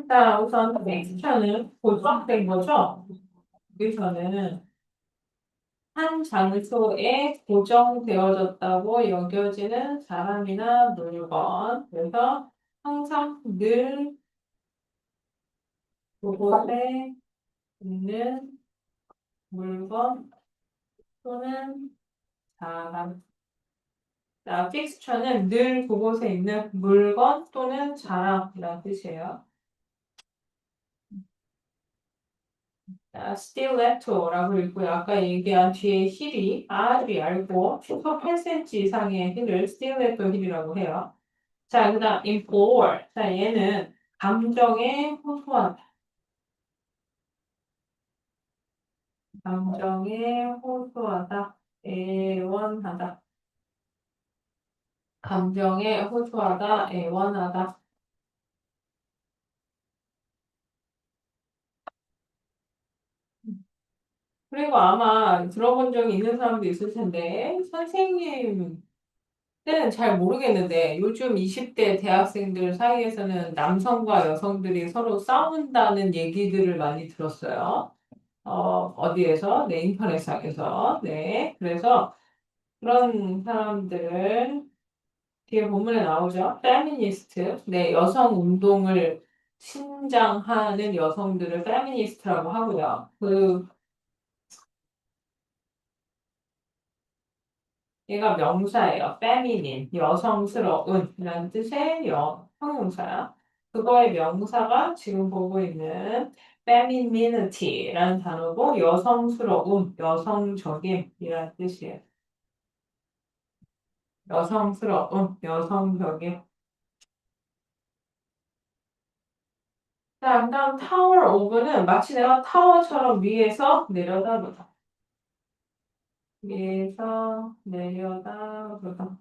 자, 우선 텍스처는 고정된 거죠? 여기서는 한 장소에 고정되어졌다고 여겨지는 사람이나 물건. 그래서 항상 늘 그곳에 있는 물건 또는 사람. 자, 픽스처는 늘 그곳에 있는 물건 또는 사람이라는 뜻이에요. 자, stiletto라고 읽고요. 아까 얘기한 뒤에 힐이 아주 얇고 최소 8cm 이상의 힐을 스틸레토 힐이라고 해요. 자, 그다음 implore. 자, 얘는 감정에 호소하다. 감정에 호소하다. 애원하다. 감정에 호소하다. 애원하다. 그리고 아마 들어본 적이 있는 사람도 있을 텐데 선생님 때는 잘 모르겠는데 요즘 20대 대학생들 사이에서는 남성과 여성들이 서로 싸운다는 얘기들을 많이 들었어요. 어디에서? 네, 인터넷상에서. 네. 그래서 그런 사람들을 뒤에 본문에 나오죠. 페미니스트. 네, 여성 운동을 신장하는 여성들을 페미니스트라고 하고요. 얘가 명사예요. feminine, 여성스러운 이라는 뜻의 형용사야. 그거의 명사가 지금 보고 있는 femininity라는 단어고 여성스러움, 여성적임이라는 뜻이에요. 여성스러움, 여성적임. 자, 그다음 타워 오브는 마치 내가 타워처럼 위에서 내려다보다. 위에서 내려다보다.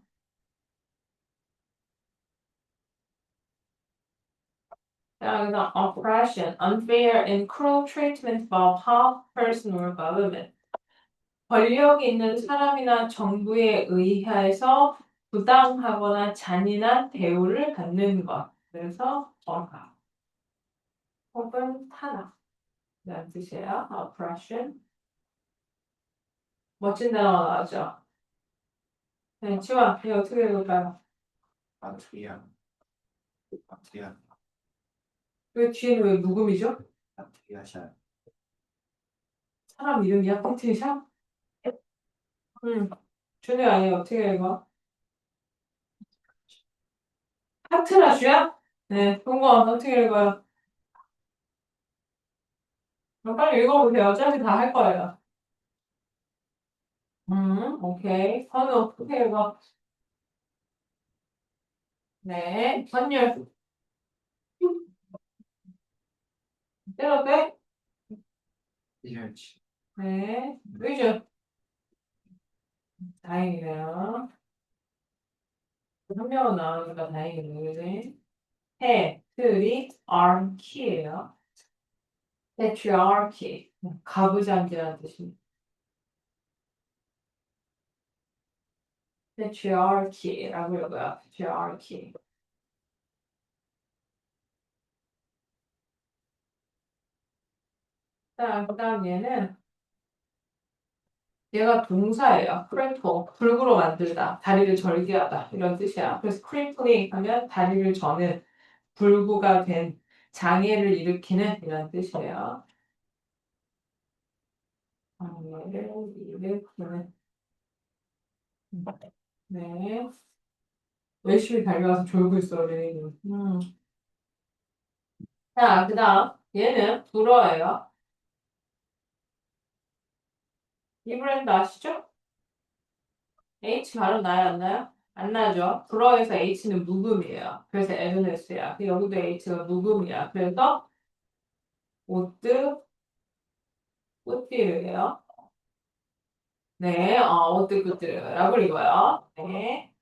자, 그다음 oppression, unfair and cruel treatment by power, person or government. 권력 있는 사람이나 정부에 의해서 부당하거나 잔인한 대우를 받는 것. 그래서 억압 혹은 탄압이라는 뜻이에요. oppression. 멋진 단어가 나왔죠. 네, 지원, 이거 어떻게 읽을까요? 아트리안, 아트리안, 왜 뒤에는 왜 묵음이죠? 아트리아샤, 사람 이름이야? 펑트리샤? 응. 준이 아니에요. 어떻게 읽어? 하트라슈야? 네, 동건 어떻게 읽어요? 그럼 빨리 읽어보세요. 어차피 다 할 거예요. 오케이. 선우 어떻게 읽어? 네, 선율. 때려도 돼? 이열치, 네, 의준. 다행이네요. 한 명은 나오니까 다행이네요. 그지? 해, 트리, archie예요. patriarchy. 가부장제라는 뜻입니다. patriarchy라고 읽어요. patriarchy. 자, 그다음 얘가 동사예요. cripple, 불구로 만들다, 다리를 절개하다 이런 뜻이야. 그래서 crippling 하면 다리를 저는 불구가 된 장애를 일으키는 이런 뜻이에요. 장애를 일으키는. 네. 열심히 달려와서 졸고 있어, 어린이는. 자, 그다음 얘는 불어예요. 이 브랜드 아시죠? H 발음 나요, 안 나요? 안 나죠? 불어에서 H는 묵음이에요. 그래서 에브네스야. 여기도 H가 묵음이야. 그래서 오뜨 뿌띠르예요. 네, 오뜨 뿌띠르라고 읽어요. 네.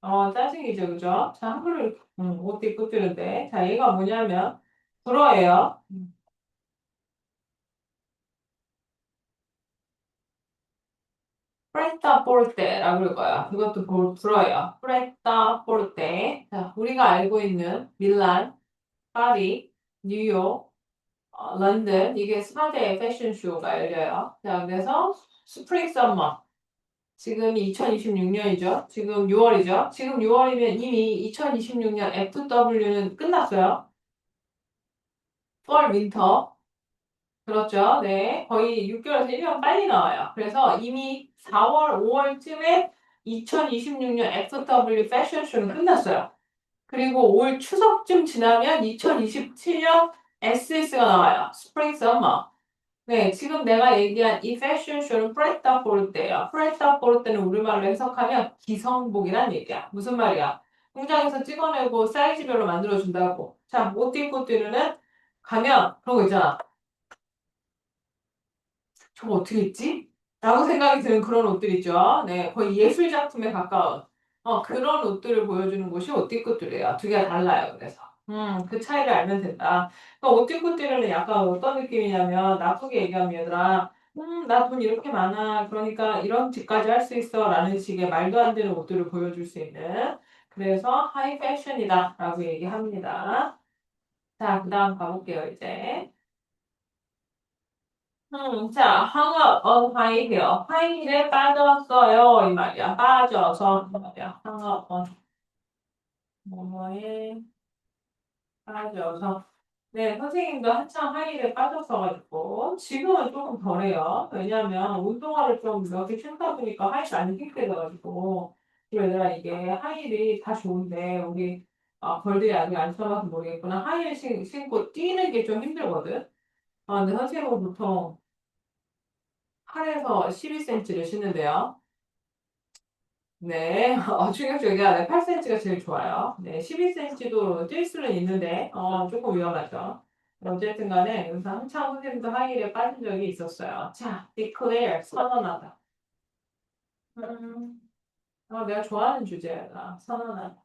짜증이죠, 그죠? 자, 한글로 오뜨 뿌띠르인데. 자, 얘가 뭐냐면 불어예요. 프레타 포르테라고 읽어요. 이것도 불어요. 프레타 포르테. 자, 우리가 알고 있는 밀란. 파리, 뉴욕, 런던 이게 4대 패션쇼가 열려요. 자, 그래서 스프링 서머 지금이 2026년이죠. 지금 6월이죠. 지금 6월이면 이미 2026년 FW는 끝났어요. fall, 윈터. 그렇죠. 네. 거의 6개월에서 1년 빨리 나와요. 그래서 이미 4월, 5월쯤에 2026년 FW 패션쇼는 끝났어요. 그리고 올 추석쯤 지나면 2027년 SS가 나와요. 스프링 서머. 네, 지금 내가 얘기한 이 패션쇼는 프레타 포르테예요. 프레타 포르테는 우리말로 해석하면 기성복이란 얘기야. 무슨 말이야? 공장에서 찍어내고 사이즈별로 만들어준다고. 자, 옷 입고 뛰는 가면 그런 거 있잖아. 저거 어떻게 했지? 라고 생각이 드는 그런 옷들 있죠. 네, 거의 예술 작품에 가까운 그런 옷들을 보여주는 곳이 옷띠꾸들이에요. 두 개가 달라요. 그래서 그 차이를 알면 된다. 그러니까 옷띠꾸들은 약간 어떤 느낌이냐면 나쁘게 얘기하면 얘들아 나 돈 이렇게 많아. 그러니까 이런 집까지 할 수 있어. 라는 식의 말도 안 되는 옷들을 보여줄 수 있는 그래서 하이 패션이다. 라고 얘기합니다. 자, 그 다음 가볼게요, 이제. 자, hung up on high heel. high heel에 빠졌어요. 이 말이야. 빠져서. 이 말이야. hung up on 뭐뭐에 빠져서. 네, 선생님도 한참 하이힐에 빠졌어가지고, 지금은 조금 덜해요. 왜냐면, 운동화를 좀 몇 개 신다 보니까 하이힐 안 신게 돼가지고, 그리고 얘들아, 이게 하이힐이 다 좋은데, 우리, 벌들이 아직 안 써봐서 모르겠구나. 하이힐 신고 뛰는 게 좀 힘들거든? 근데 선생님은 보통 8에서 12cm를 신는데요. 네, 충격적이야. 네, 8cm가 제일 좋아요. 네, 12cm도 뛸 수는 있는데, 조금 위험하죠. 어쨌든 간에, 여기서 한참 선생님도 하이힐에 빠진 적이 있었어요. 자, declare, 선언하다. 음, 내가 좋아하는 주제야. 선언하다.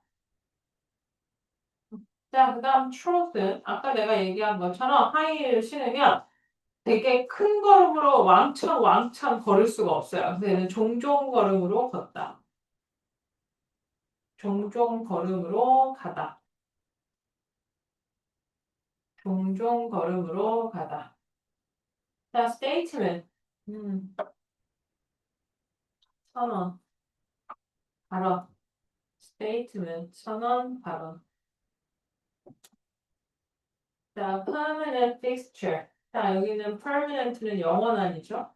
자, 그 다음 truth. 아까 내가 얘기한 것처럼 하이힐을 신으면 되게 큰 걸음으로 왕창 왕창 걸을 수가 없어요. 그래서 얘는 종종 걸음으로 걷다. 종종 걸음으로 가다. 종종 걸음으로 가다. 자, statement. 음, 선언, 발언. statement, 선언, 발언. 자, permanent fixture. 자, 여기는 permanent는 영원한이죠.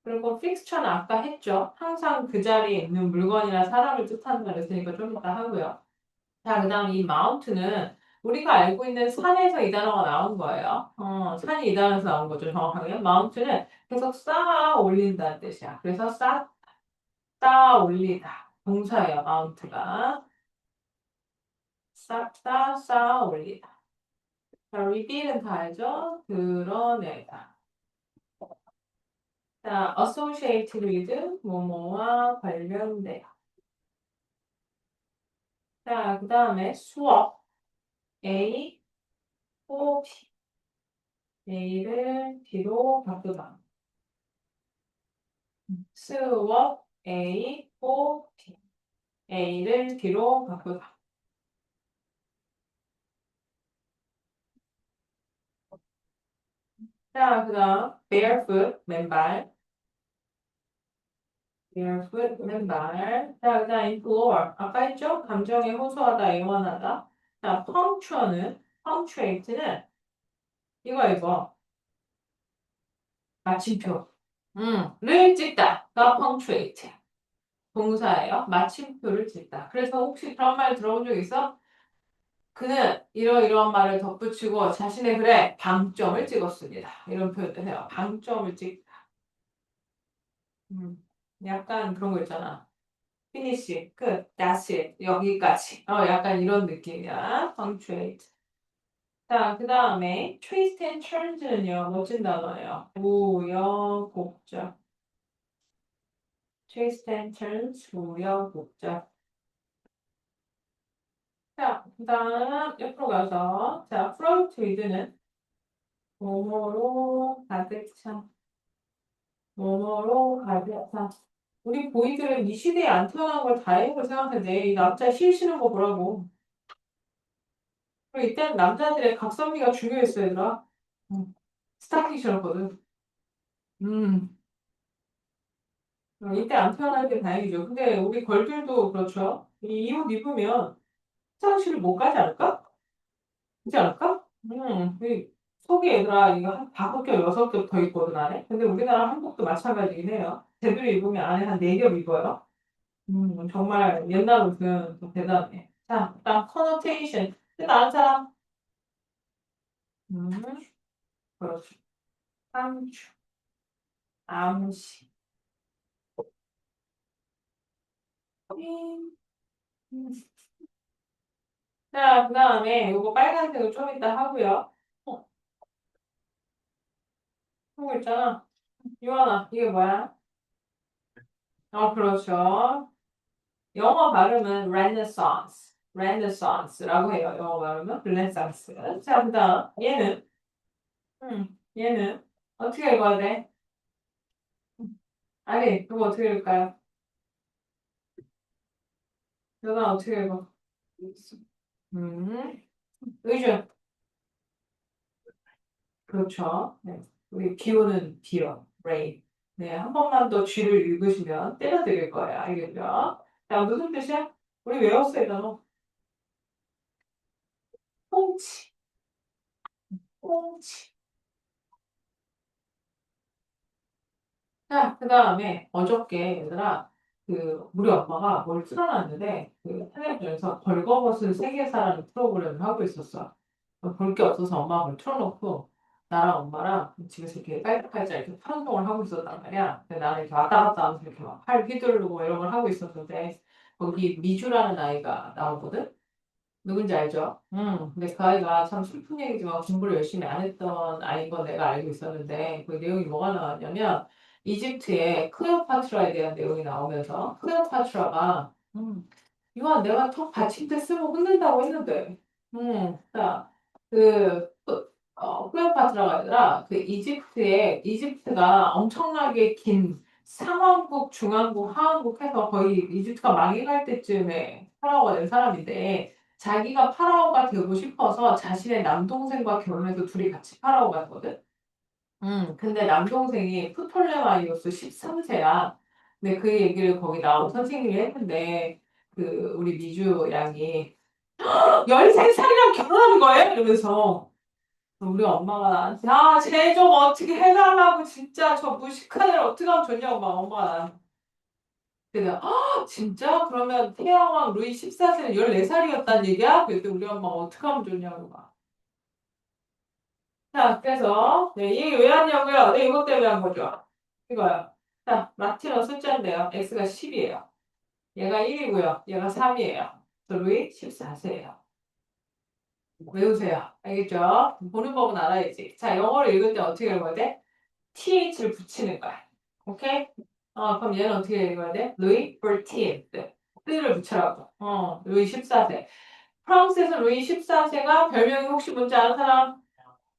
그리고 fixture는 아까 했죠. 항상 그 자리에 있는 물건이나 사람을 뜻한다 그랬으니까 좀 이따 하고요. 자, 그 다음 이 mount는 우리가 알고 있는 산에서 이 단어가 나온 거예요. 산이 이 단어에서 나온 거죠, 정확하게. mount는 계속 쌓아 올린다는 뜻이야. 그래서 쌓아 올리다. 동사예요, mount가. 쌓다, 쌓아 올리다. 자, reveal은 다 알죠? 드러내다. 자, associate with, 뭐뭐와 관련돼요. 자, 그 다음에 수업. A, O, P. A를 뒤로 바꾸다. 수업 A, O, P. A를 뒤로 바꾸다. 자, 그 다음 barefoot, 맨발. barefoot, 맨발. 자, 그 다음 implore. 아까 했죠? 감정에 호소하다, 애원하다. 자, punctuate는 이거. 마침표. 를 찍다가 punctuate. 동사예요. 마침표를 찍다. 그래서 혹시 그런 말 들어본 적 있어? 그는 이러이러한 말을 덧붙이고 자신의 글에 방점을 찍었습니다. 이런 표현을 해요. 방점을 찍다. 음, 약간 그런 거 있잖아. finish, 끝, that's it, 여기까지. 약간 이런 느낌이야. punctuate. 자, 그 다음에 twist and turns는요. 멋진 단어예요. 우여곡절. twist and turns, 우여곡절. 자, 그 다음 옆으로 가서 자, front with는 뭐뭐로 가득 차. 뭐뭐로 가득 차. 우리 보이들은 이 시대에 안 태어난 걸 다행으로 생각하는데 이 남자 실 쉬는 거 보라고. 그리고 이때는 남자들의 각선미가 중요했어, 얘들아. 스타킹 싫었거든. 음. 이때 안 태어나는 게 다행이죠. 근데 우리 걸들도 그렇죠. 이 옷 입으면 화장실을 못 가지 않을까? 그렇지 않을까? 이 속에 얘들아, 이거 한 5겹, 6겹 더 있거든, 안에. 근데 우리나라 한국도 마찬가지긴 해요. 제대로 입으면 안에 한 4겹 입어요. 정말 옛날 옷은 좀 대단해. 자, 그다음 connotation. 뜻 아는 사람? 음, 그렇죠. 상추, 암시. 음. 자, 그다음에 요거 빨간색을 좀 이따 하고요. 하고 있잖아. 유한아, 이게 뭐야? 그렇죠. 영어 발음은 Renaissance라고 해요. 영어 발음은 Renaissance. 자, 그다음 얘는 어떻게 읽어야 돼? 아니, 그거 어떻게 읽을까요? 너가 어떻게 읽어? 음, 의준. 그렇죠. 네. 우리 기호는 D요. Rain. 네, 한 번만 더 G를 읽으시면 때려드릴 거예요. 알겠죠? 자, 무슨 뜻이야? 우리 외웠어, 이거. 꽁치, 꽁치. 자, 그 다음에 어저께 얘들아, 우리 엄마가 뭘 틀어놨는데, 텔레비전에서 벌거벗은 세계사라는 프로그램을 하고 있었어. 볼 게 없어서 엄마가 그걸 틀어놓고, 나랑 엄마랑 집에서 이렇게 깔짝깔짝 이렇게 판동을 하고 있었단 말이야. 근데 나는 이렇게 왔다 갔다 하면서 이렇게 막 팔 휘두르고 이런 걸 하고 있었는데, 거기 미주라는 아이가 나오거든? 누군지 알죠? 근데 그 아이가 참 슬픈 얘기지만 공부를 열심히 안 했던 아이인 건 내가 알고 있었는데, 그 내용이 뭐가 나왔냐면, 이집트의 클레오파트라에 대한 내용이 나오면서, 클레오파트라가, 이건 내가 턱 받침대 쓰고 혼낸다고 했는데, 자, 클레오파트라가 아니라, 이집트가 엄청나게 긴 상왕국, 중왕국, 하왕국 해서 거의 이집트가 망해갈 때쯤에 살아오가 된 사람인데, 자기가 파라오가 되고 싶어서 자신의 남동생과 결혼해서 둘이 같이 파라오가 되거든? 근데 남동생이 프톨레마이오스 13세야. 근데 그 얘기를 거기 나온 선생님이 했는데, 우리 미주 양이 13살이랑 결혼하는 거예요? 이러면서. 우리 엄마가 나한테, 쟤 좀 어떻게 해달라고, 진짜 저 무식한 애를 어떻게 하면 좋냐고, 막 엄마가 나한테. 내가, 진짜? 그러면 태양왕 루이 14세는 14살이었단 얘기야? 그랬더니 우리 엄마가 어떻게 하면 좋냐고, 막. 자, 그래서, 네, 이게 왜 왔냐고요? 네, 이것 때문에 한 거죠. 이거요. 자, 라틴어 숫자인데요. x가 10이에요. 얘가 1이고요. 얘가 3이에요. 루이 14세예요. 외우세요. 알겠죠? 보는 법은 알아야지. 자, 영어를 읽을 때 어떻게 읽어야 돼? th를 붙이는 거야. 오케이? 그럼 얘는 어떻게 읽어야 돼? 루이 14. 를 붙여라고. 루이 14세. 프랑스에서 루이 14세가 별명이 혹시 뭔지 아는 사람?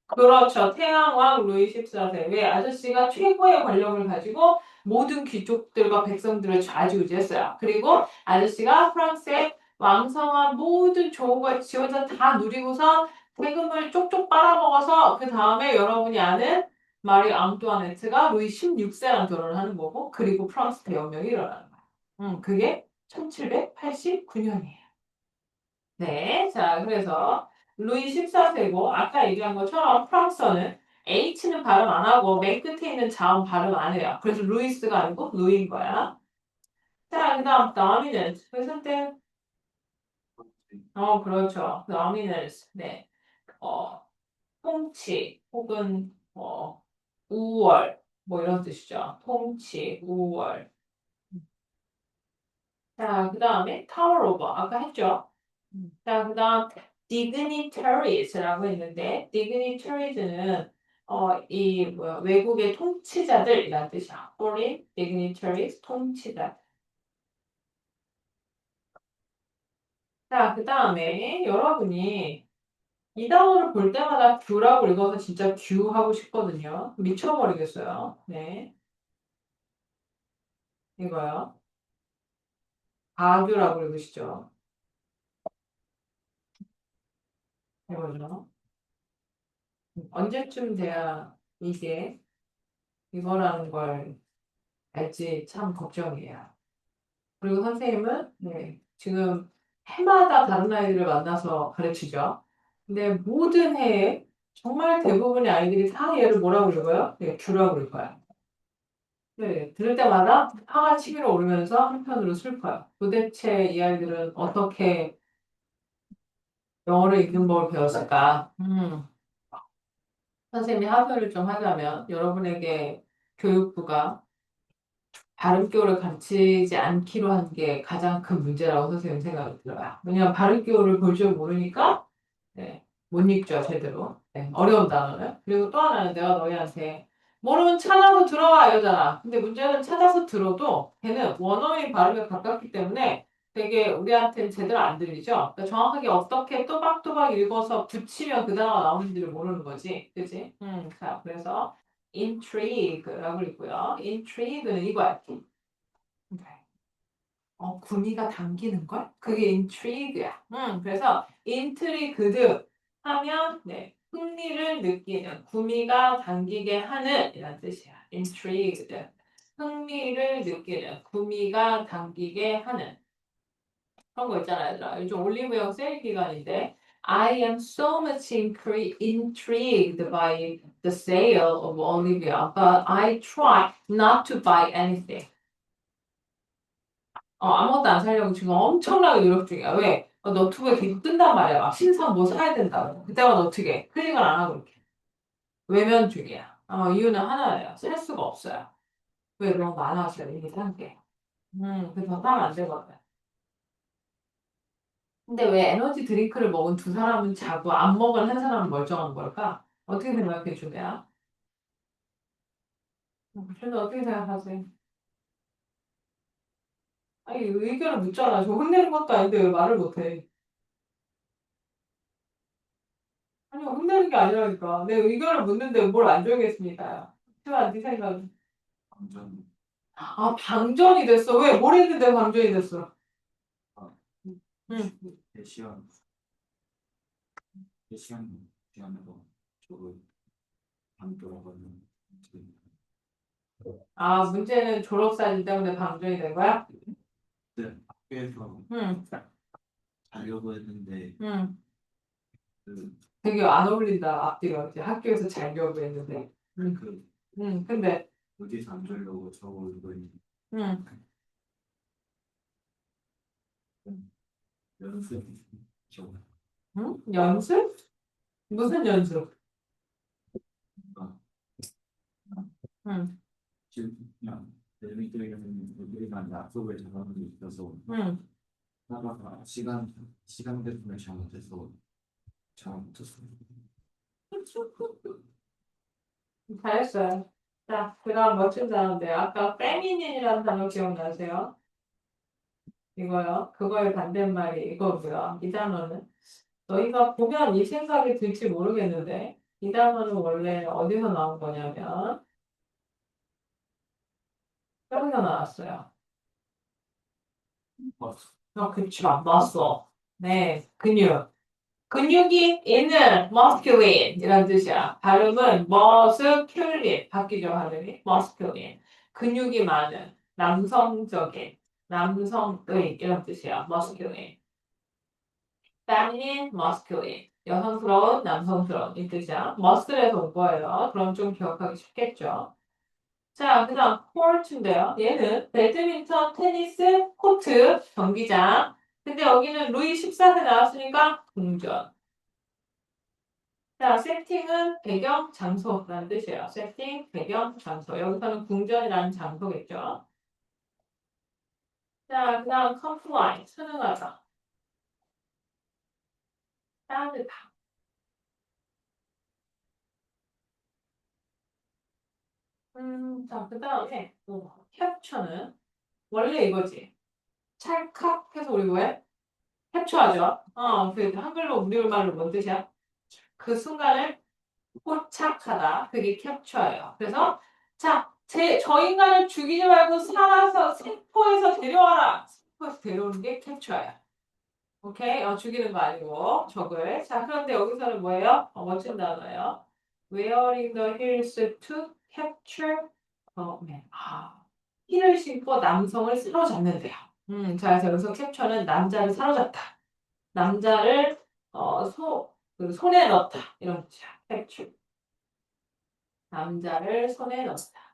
그렇죠. 태양왕 루이 14세. 왜 아저씨가 최고의 권력을 가지고 모든 귀족들과 백성들을 좌지우지했어요. 그리고 아저씨가 프랑스의 왕성한 모든 좋은 걸 지 혼자 다 누리고서 세금을 쪽쪽 빨아먹어서 그 다음에 여러분이 아는 마리 앙뚜아네트가 루이 16세랑 결혼을 하는 거고 그리고 프랑스 대혁명이 일어나는 거예요. 그게 1789년이에요. 네, 자, 그래서 루이 14세고 아까 얘기한 것처럼 프랑스어는 H는 발음 안 하고 맨 끝에 있는 자음 발음 안 해요. 그래서 루이스가 아니고 루이인 거야. 자, 그 다음 dominant. 무슨 뜻? 그렇죠. dominance. 네. 어, 통치 혹은 우월 뭐 이런 뜻이죠. 통치, 우월. 자, 그 다음에 tower over. 아까 했죠. 자, 그다음 dignitaries라고 있는데 dignitaries는 이 뭐야 외국의 통치자들이라는 뜻이야. foreign dignitaries 통치자. 자, 그다음에 여러분이 이 단어를 볼 때마다 뷰라고 읽어서 진짜 뷰 하고 싶거든요. 미쳐버리겠어요. 네, 이거요. 바뷰라고 읽으시죠. 이거죠. 언제쯤 돼야 이게 이거라는 걸 알지 참 걱정이에요. 그리고 선생님은 네, 지금 해마다 다른 아이들을 만나서 가르치죠. 근데 모든 해에 정말 대부분의 아이들이 다 얘를 뭐라고 읽어요? 네, 큐라고 읽어요. 네, 들을 때마다 화가 치밀어 오르면서 한편으로 슬퍼요. 도대체 이 아이들은 어떻게 영어를 읽는 법을 배웠을까? 선생님이 하소연을 좀 하자면 여러분에게 교육부가 발음교를 가르치지 않기로 한 게 가장 큰 문제라고 선생님 생각이 들어요. 왜냐하면 발음교를 볼 줄 모르니까 네, 못 읽죠, 제대로. 네, 어려운 단어는. 그리고 또 하나는 내가 너희한테 모르면 찾아서 들어와 이러잖아. 근데 문제는 찾아서 들어도 걔는 원어민 발음에 가깝기 때문에 되게 우리한테는 제대로 안 들리죠. 그러니까 정확하게 어떻게 또박또박 읽어서 붙이면 그 단어가 나오는지를 모르는 거지. 그지? 자, 그래서 intrigue라고 읽고요. intrigue는 이거야. 구미가 당기는 걸? 그게 intrigue야. 그래서 intrigued 하면 네, 흥미를 느끼는, 구미가 당기게 하는 이란 뜻이야. intrigued. 흥미를 느끼는, 구미가 당기게 하는. 그런 거 있잖아요, 얘들아. 요즘 올리브영 세일 기간인데 I am so much intrigued by the sale of Olivia, but I try not to buy anything. 아무것도 안 사려고 지금 엄청나게 노력 중이야. 왜? 너튜브에 계속 뜬단 말이야. 막 신상 뭐 사야 된다고. 그때마다 어떻게 해? 클릭을 안 하고 이렇게. 외면 중이야. 이유는 하나예요. 살 수가 없어요. 왜? 너무 많아서 이미 산 게. 그래서 사면 안 되거든. 근데 왜 에너지 드링크를 먹은 두 사람은 자고 안 먹은 한 사람은 멀쩡한 걸까? 어떻게 생각해, 주배야? 그래서 어떻게 생각하세요? 아니, 의견을 묻잖아. 저 혼내는 것도 아닌데 왜 말을 못해? 아니, 혼내는 게 아니라니까. 내 의견을 묻는데 뭘 안 조용했습니까? 하지만 네 생각은. 완전 방전이 됐어. 왜? 뭘 했는데 방전이 됐어? 아, 응. 대시험 시험으로 저걸 방도하고는 문제는 졸업사진 때문에 방전이 된 거야? 학교에서 응, 자려고 했는데 응. 그, 되게 안 어울린다, 앞뒤가. 이제 학교에서 자려고 했는데. 응, 그 응. 근데, 어디서 안 자려고 저거 이거 응, 연습 기억 응? 연습? 무슨 연습? 응, 지금 그냥 애들이랑 애들이랑 약속을 잡아놓은 게 있어서 응. 하다가 시간 배분을 잘못했어. 잘했어요. 자, 그 다음 멋진 단어인데, 아까 페미닌이라는 단어 기억나세요? 이거요. 그거의 반대말이 이거고요. 이 단어는 너희가 보면 이 생각이 들지 모르겠는데 이 단어는 원래 어디서 나온 거냐면 여기서 나왔어요. 그치, 안 봤어. 네, 근육. 근육이 있는 masculine 이란 뜻이야. 발음은 musculine 바뀌죠, 발음이. masculine. 근육이 많은, 남성적인, 남성의 이런 뜻이야. masculine. feminine, masculine. 여성스러운, 남성스러운 이 뜻이야. muscle에서 온 거예요. 그럼 좀 기억하기 쉽겠죠. 자, 그 다음 코트인데요. 얘는 배드민턴, 테니스, 코트, 경기장. 근데 여기는 루이 14세 나왔으니까 궁전. 자, 세팅은 배경, 장소라는 뜻이에요. 세팅, 배경, 장소. 여기서는 궁전이라는 장소겠죠. 자, 그 다음 comply, 순응하다. 따르다. 자, 그 다음에 캡처는 원래 이거지. 찰칵해서 우리 뭐해? 캡처하죠. 그 한글로 우리말로 뭔 뜻이야? 그 순간을 포착하다. 그게 캡처예요. 그래서 자, 저 인간을 죽이지 말고 살아서 세포에서 데려와라. 세포에서 데려오는 게 캡처예요. 오케이? 죽이는 거 아니고 적을. 자, 그런데 여기서는 뭐예요? 멋진 단어예요. Wearing the heels to capture a man. 힐을 신고 남성을 사로잡는데요. 자, 그래서 여기서 캡처는 남자를 사로잡다. 남자를 그 손에 넣다. 이런 뜻이야. capture. 남자를 손에 넣다.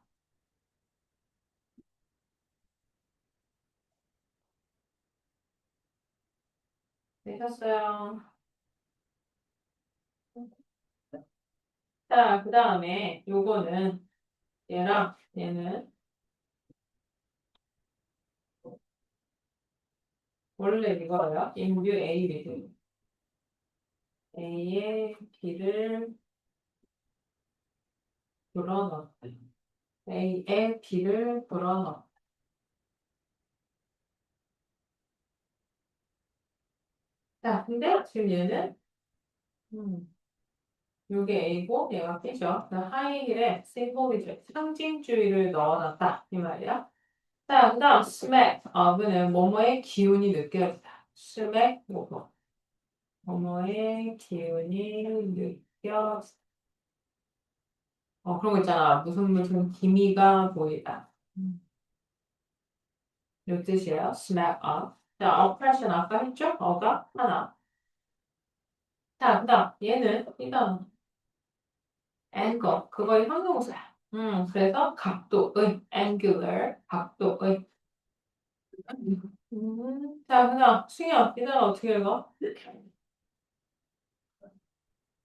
되셨어요? 자, 그 다음에 요거는 얘랑 얘는 원래 이거예요. 인뷰 A 리드. A의 B를 불어넣다. A의 B를 불어넣다. 자, 근데 지금 얘는 요게 A고 얘가 B죠. 하이힐에 심볼이죠. 상징주의를 넣어놨다. 이 말이야. 자, 그 다음 smack of는 뭐뭐의 기운이 느껴진다. smack 뭐뭐의 기운이 느껴 그런 거 있잖아. 무슨 기미가 보이다. 이 뜻이에요. smack up. 자, oppression 아까 했죠? 어가 하나. 자, 그다음 얘는 이건 angle 그거의 형용사야. 그래서 각도의 angular 각도의. 자, 그다음 승현 이 단어 어떻게 읽어?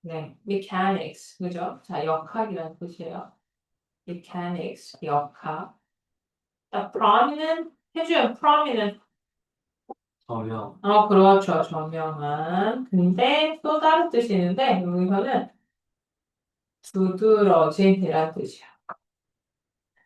네, mechanics 그죠? 자, 역학이라는 뜻이에요. mechanics 역학. 자, prominent 해줘요. prominent 저명. 그렇죠. 저명한. 근데 또 다른 뜻이 있는데 여기서는 두드러진이라는 뜻이야.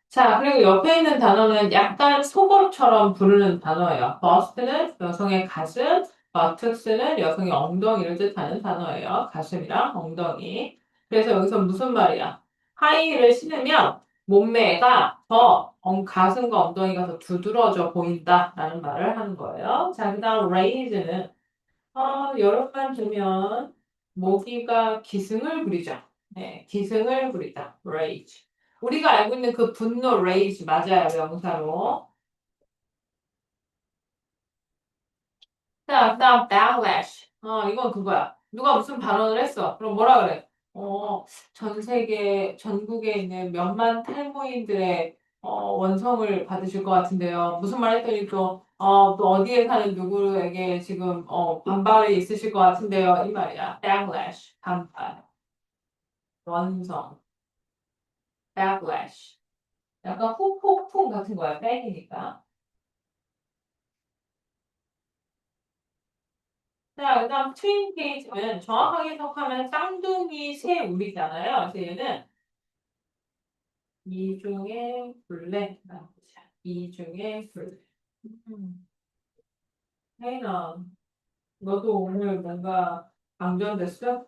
자, 그리고 옆에 있는 단어는 약간 속어처럼 부르는 단어예요. bust는 여성의 가슴, buttocks는 여성의 엉덩이를 뜻하는 단어예요. 가슴이랑 엉덩이. 그래서 여기서 무슨 말이야? 하이힐을 신으면 몸매가 가슴과 엉덩이가 더 두드러져 보인다라는 말을 하는 거예요. 자, 그다음 raise는 여름만 되면 모기가 기승을 부리죠. 네, 기승을 부리다. rage. 우리가 알고 있는 그 분노 rage 맞아요, 명사로. 자, 그다음 backlash. 이건 그거야. 누가 무슨 발언을 했어. 그럼 뭐라 그래? 전 세계, 전국에 있는 몇만 탈모인들의 원성을 받으실 것 같은데요. 무슨 말 했더니 또 어디에 사는 누구에게 지금 반발이 있으실 것 같은데요. 이 말이야. backlash. 반발. 원성. backlash. 약간 후폭풍 같은 거야. 백이니까. 자, 그다음 트윈 케이스는 정확하게 해석하면 쌍둥이 새 우리잖아요. 그래서 얘는 이중의 둘레라는 뜻이야. 이중의 둘레. 음. 혜인아, 너도 오늘 뭔가 방전됐어?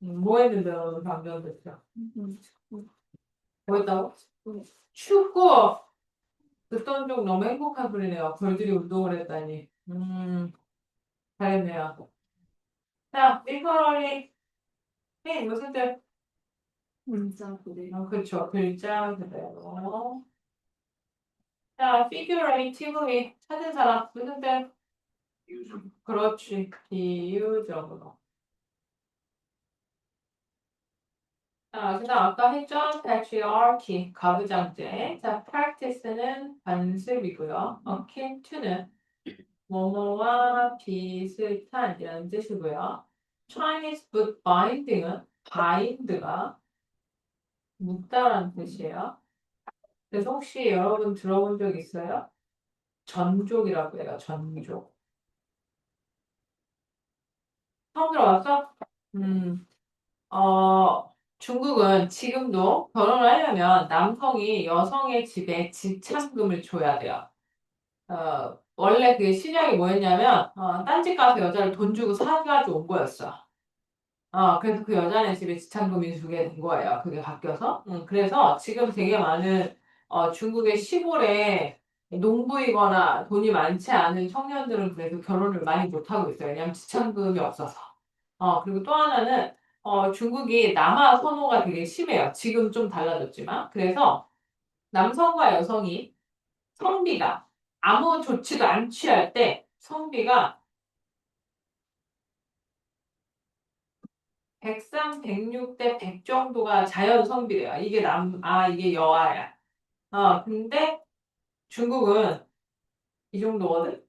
뭐 했는데 너도 방전됐어? 뭐 했다고? 축구! 듣던 중 너무 행복한 소리네요. 벌들이 운동을 했다니. 잘했네요. 자, 리커러리. 무슨 뜻? 문자 그대 그쵸. 글자 그대로. 자, figuratively 찾은 사람 무슨 뜻? 그렇지. 비유적으로. 자, 그다음 아까 했죠? patriarchy, 가부장제. 자, practice는 관습이고요. akin to는 뭐뭐와 비슷한 이라는 뜻이고요. Chinese book binding은 bind가 묶다라는 뜻이에요. 그래서 혹시 여러분 들어본 적 있어요? 전족이라고 해요. 전족. 처음 들어봤어? 음, 중국은 지금도 결혼을 하려면 남성이 여성의 집에 집착금을 줘야 돼요. 원래 그 시작이 뭐였냐면, 딴집 가서 여자를 돈 주고 사가지고 온 거였어. 그래서 그 여자네 집에 지참금이 주게 된 거예요. 그게 바뀌어서. 그래서 지금 되게 많은, 중국의 시골에 농부이거나 돈이 많지 않은 청년들은 그래서 결혼을 많이 못하고 있어요. 왜냐하면 지참금이 없어서. 그리고 또 하나는, 중국이 남아 선호가 되게 심해요. 지금 좀 달라졌지만. 그래서 남성과 여성이 성비가 아무 조치도 안 취할 때 성비가 103, 106대 100 정도가 자연 성비래요. 이게 이게 여아야. 근데 중국은 이 정도거든?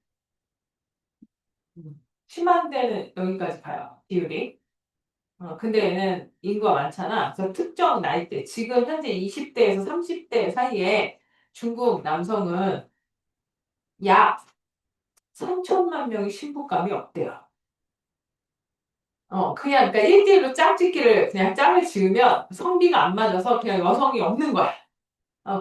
심한 데는 여기까지 가요. 비율이. 근데 얘는 인구가 많잖아. 그래서 특정 나이대, 지금 현재 20대에서 30대 사이에 중국 남성은 약 3천만 명이 신부감이 없대요. 그냥, 그러니까 1대1로 짝짓기를 그냥 짝을 지으면 성비가 안 맞아서 그냥 여성이 없는 거야.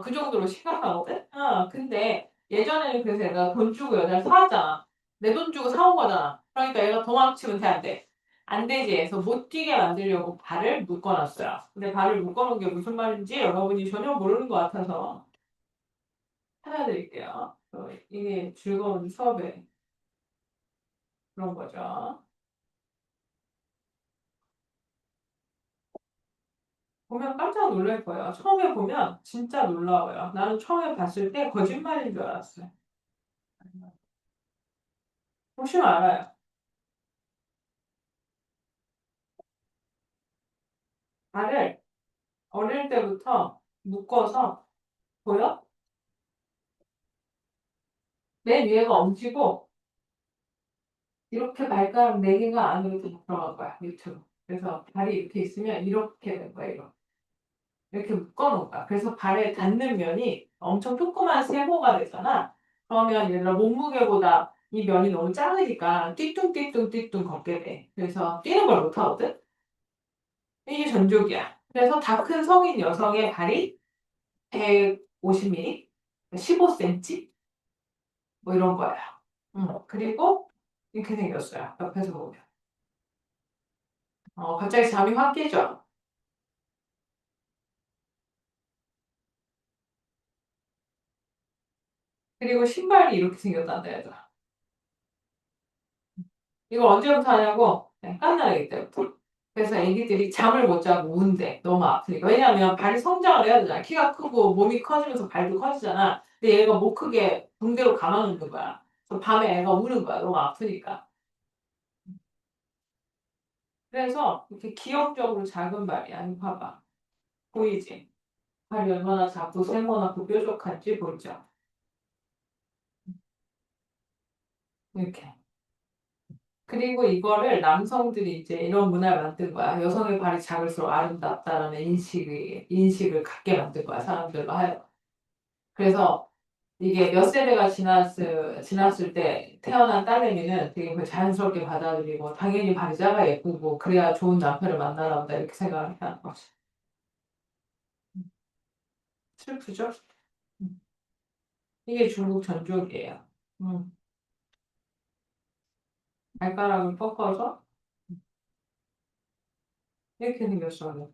그 정도로 심각하거든? 근데 예전에는 그래서 얘가 돈 주고 여자를 사왔잖아. 내 돈 주고 사온 거잖아. 그러니까 얘가 도망치면 돼, 안 돼? 안 되지. 그래서 못 뛰게 만들려고 발을 묶어놨어요. 근데 발을 묶어놓은 게 무슨 말인지 여러분이 전혀 모르는 것 같아서 찾아드릴게요. 이게 즐거운 수업의 그런 거죠. 보면 깜짝 놀랄 거예요. 처음에 보면 진짜 놀라워요. 나는 처음에 봤을 때 거짓말인 줄 알았어요. 보시면 알아요. 발을 어릴 때부터 묶어서 보여? 맨 위에가 엄지고 이렇게 발가락 네 개가 안으로 들어간 거야 밑으로. 그래서 발이 이렇게 있으면 이렇게 된 거야 이렇게. 이렇게 묶어놓은 거야. 그래서 발에 닿는 면이 엄청 조그만 세모가 되잖아. 그러면 얘들아 몸무게보다 이 면이 너무 작으니까 띠뚱띠뚱 걷게 돼. 그래서 뛰는 걸 못하거든. 이게 전족이야. 그래서 다 큰 성인 여성의 발이 150mm, 15cm 뭐 이런 거예요. 그리고 이렇게 생겼어요. 옆에서 보면. 갑자기 잠이 확 깨죠. 그리고 신발이 이렇게 생겼단다, 얘들아. 이거 언제부터 하냐고? 네, 깐나라기 때부터. 그래서 애기들이 잠을 못 자고 운대. 너무 아프니까. 왜냐면 발이 성장을 해야 되잖아. 키가 크고 몸이 커지면서 발도 커지잖아. 근데 얘가 못 크게 붕대로 감아놓는 거야. 그래서 밤에 애가 우는 거야. 너무 아프니까. 그래서 이렇게 기형적으로 작은 발이야. 이거 봐봐. 보이지? 발이 얼마나 작고 세모나고 뾰족한지 보이죠? 이렇게. 그리고 이거를 남성들이 이제 이런 문화를 만든 거야. 여성의 발이 작을수록 아름답다라는 인식을 갖게 만든 거야. 사람들로 하여. 그래서 이게 몇 세대가 지났을 때 태어난 딸내미는 되게 그걸 자연스럽게 받아들이고 당연히 발이 작아 예쁘고 그래야 좋은 남편을 만나나 보다 이렇게 생각을 하는 거지. 슬프죠? 음. 이게 중국 전족이에요. 음. 발가락을 꺾어서 이렇게 생겼어.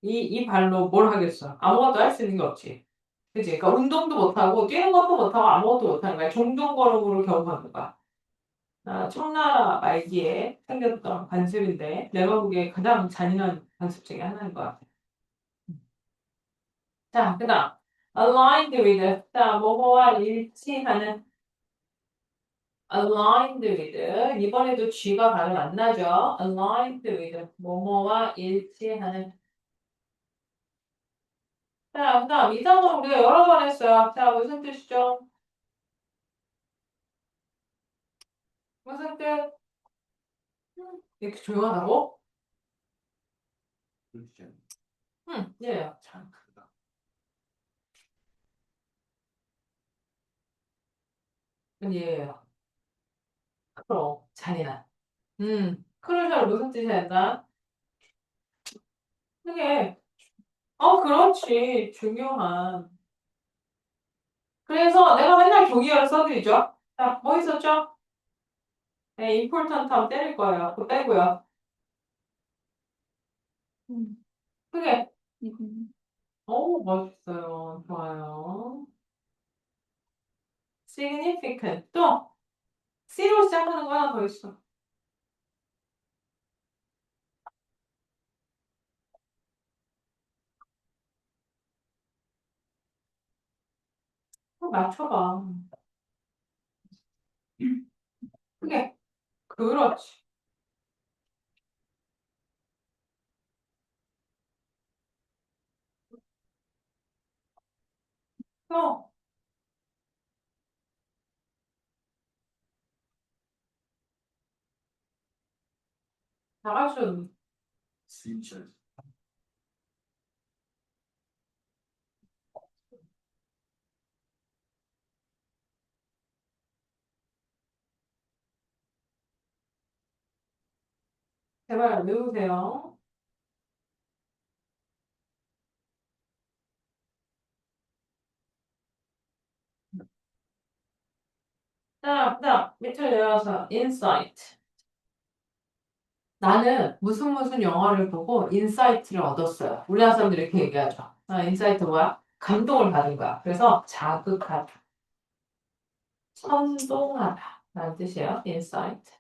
이 발로 뭘 하겠어? 아무것도 할 수 있는 게 없지. 그치? 그러니까 운동도 못하고 뛰는 것도 못하고 아무것도 못하는 거야. 종종걸음으로 겨우 가는 거야. 청나라 말기에 생겼던 관습인데 내가 보기에 가장 잔인한 관습 중에 하나인 것 같아. 자, 그다음 aligned with. 자, 뭐뭐와 일치하는 aligned with. 이번에도 G가 발음 안 나죠? aligned with. 뭐뭐와 일치하는. 자, 그다음 이 단어 우리가 여러 번 했어요. 자, 무슨 뜻이죠? 무슨 뜻? 이렇게 조용하다고? 그렇지 않아. 예. 참. 아니에요. 그럼 잔인한. 크루셜 무슨 뜻이 된다? 그게 그렇지. 중요한. 그래서 내가 맨날 종이어를 써드리죠. 자, 뭐 있었죠? 네, important 하면 때릴 거예요. 그거 빼고요. 음. 그게 이건 멋있어요. 좋아요. significant. 또, C로 시작하는 거 하나 더 있어. 맞춰봐. 그게, 그렇지. 또, 나갈 수 없는. future. 제발 외우세요. 자, 그다음 밑으로 내려와서 insight. 나는 무슨 무슨 영화를 보고 인사이트를 얻었어요. 우리나라 사람들이 이렇게 얘기하죠. 인사이트 뭐야? 감동을 받은 거야. 그래서 자극하다, 선동하다 라는 뜻이에요. 인사이트.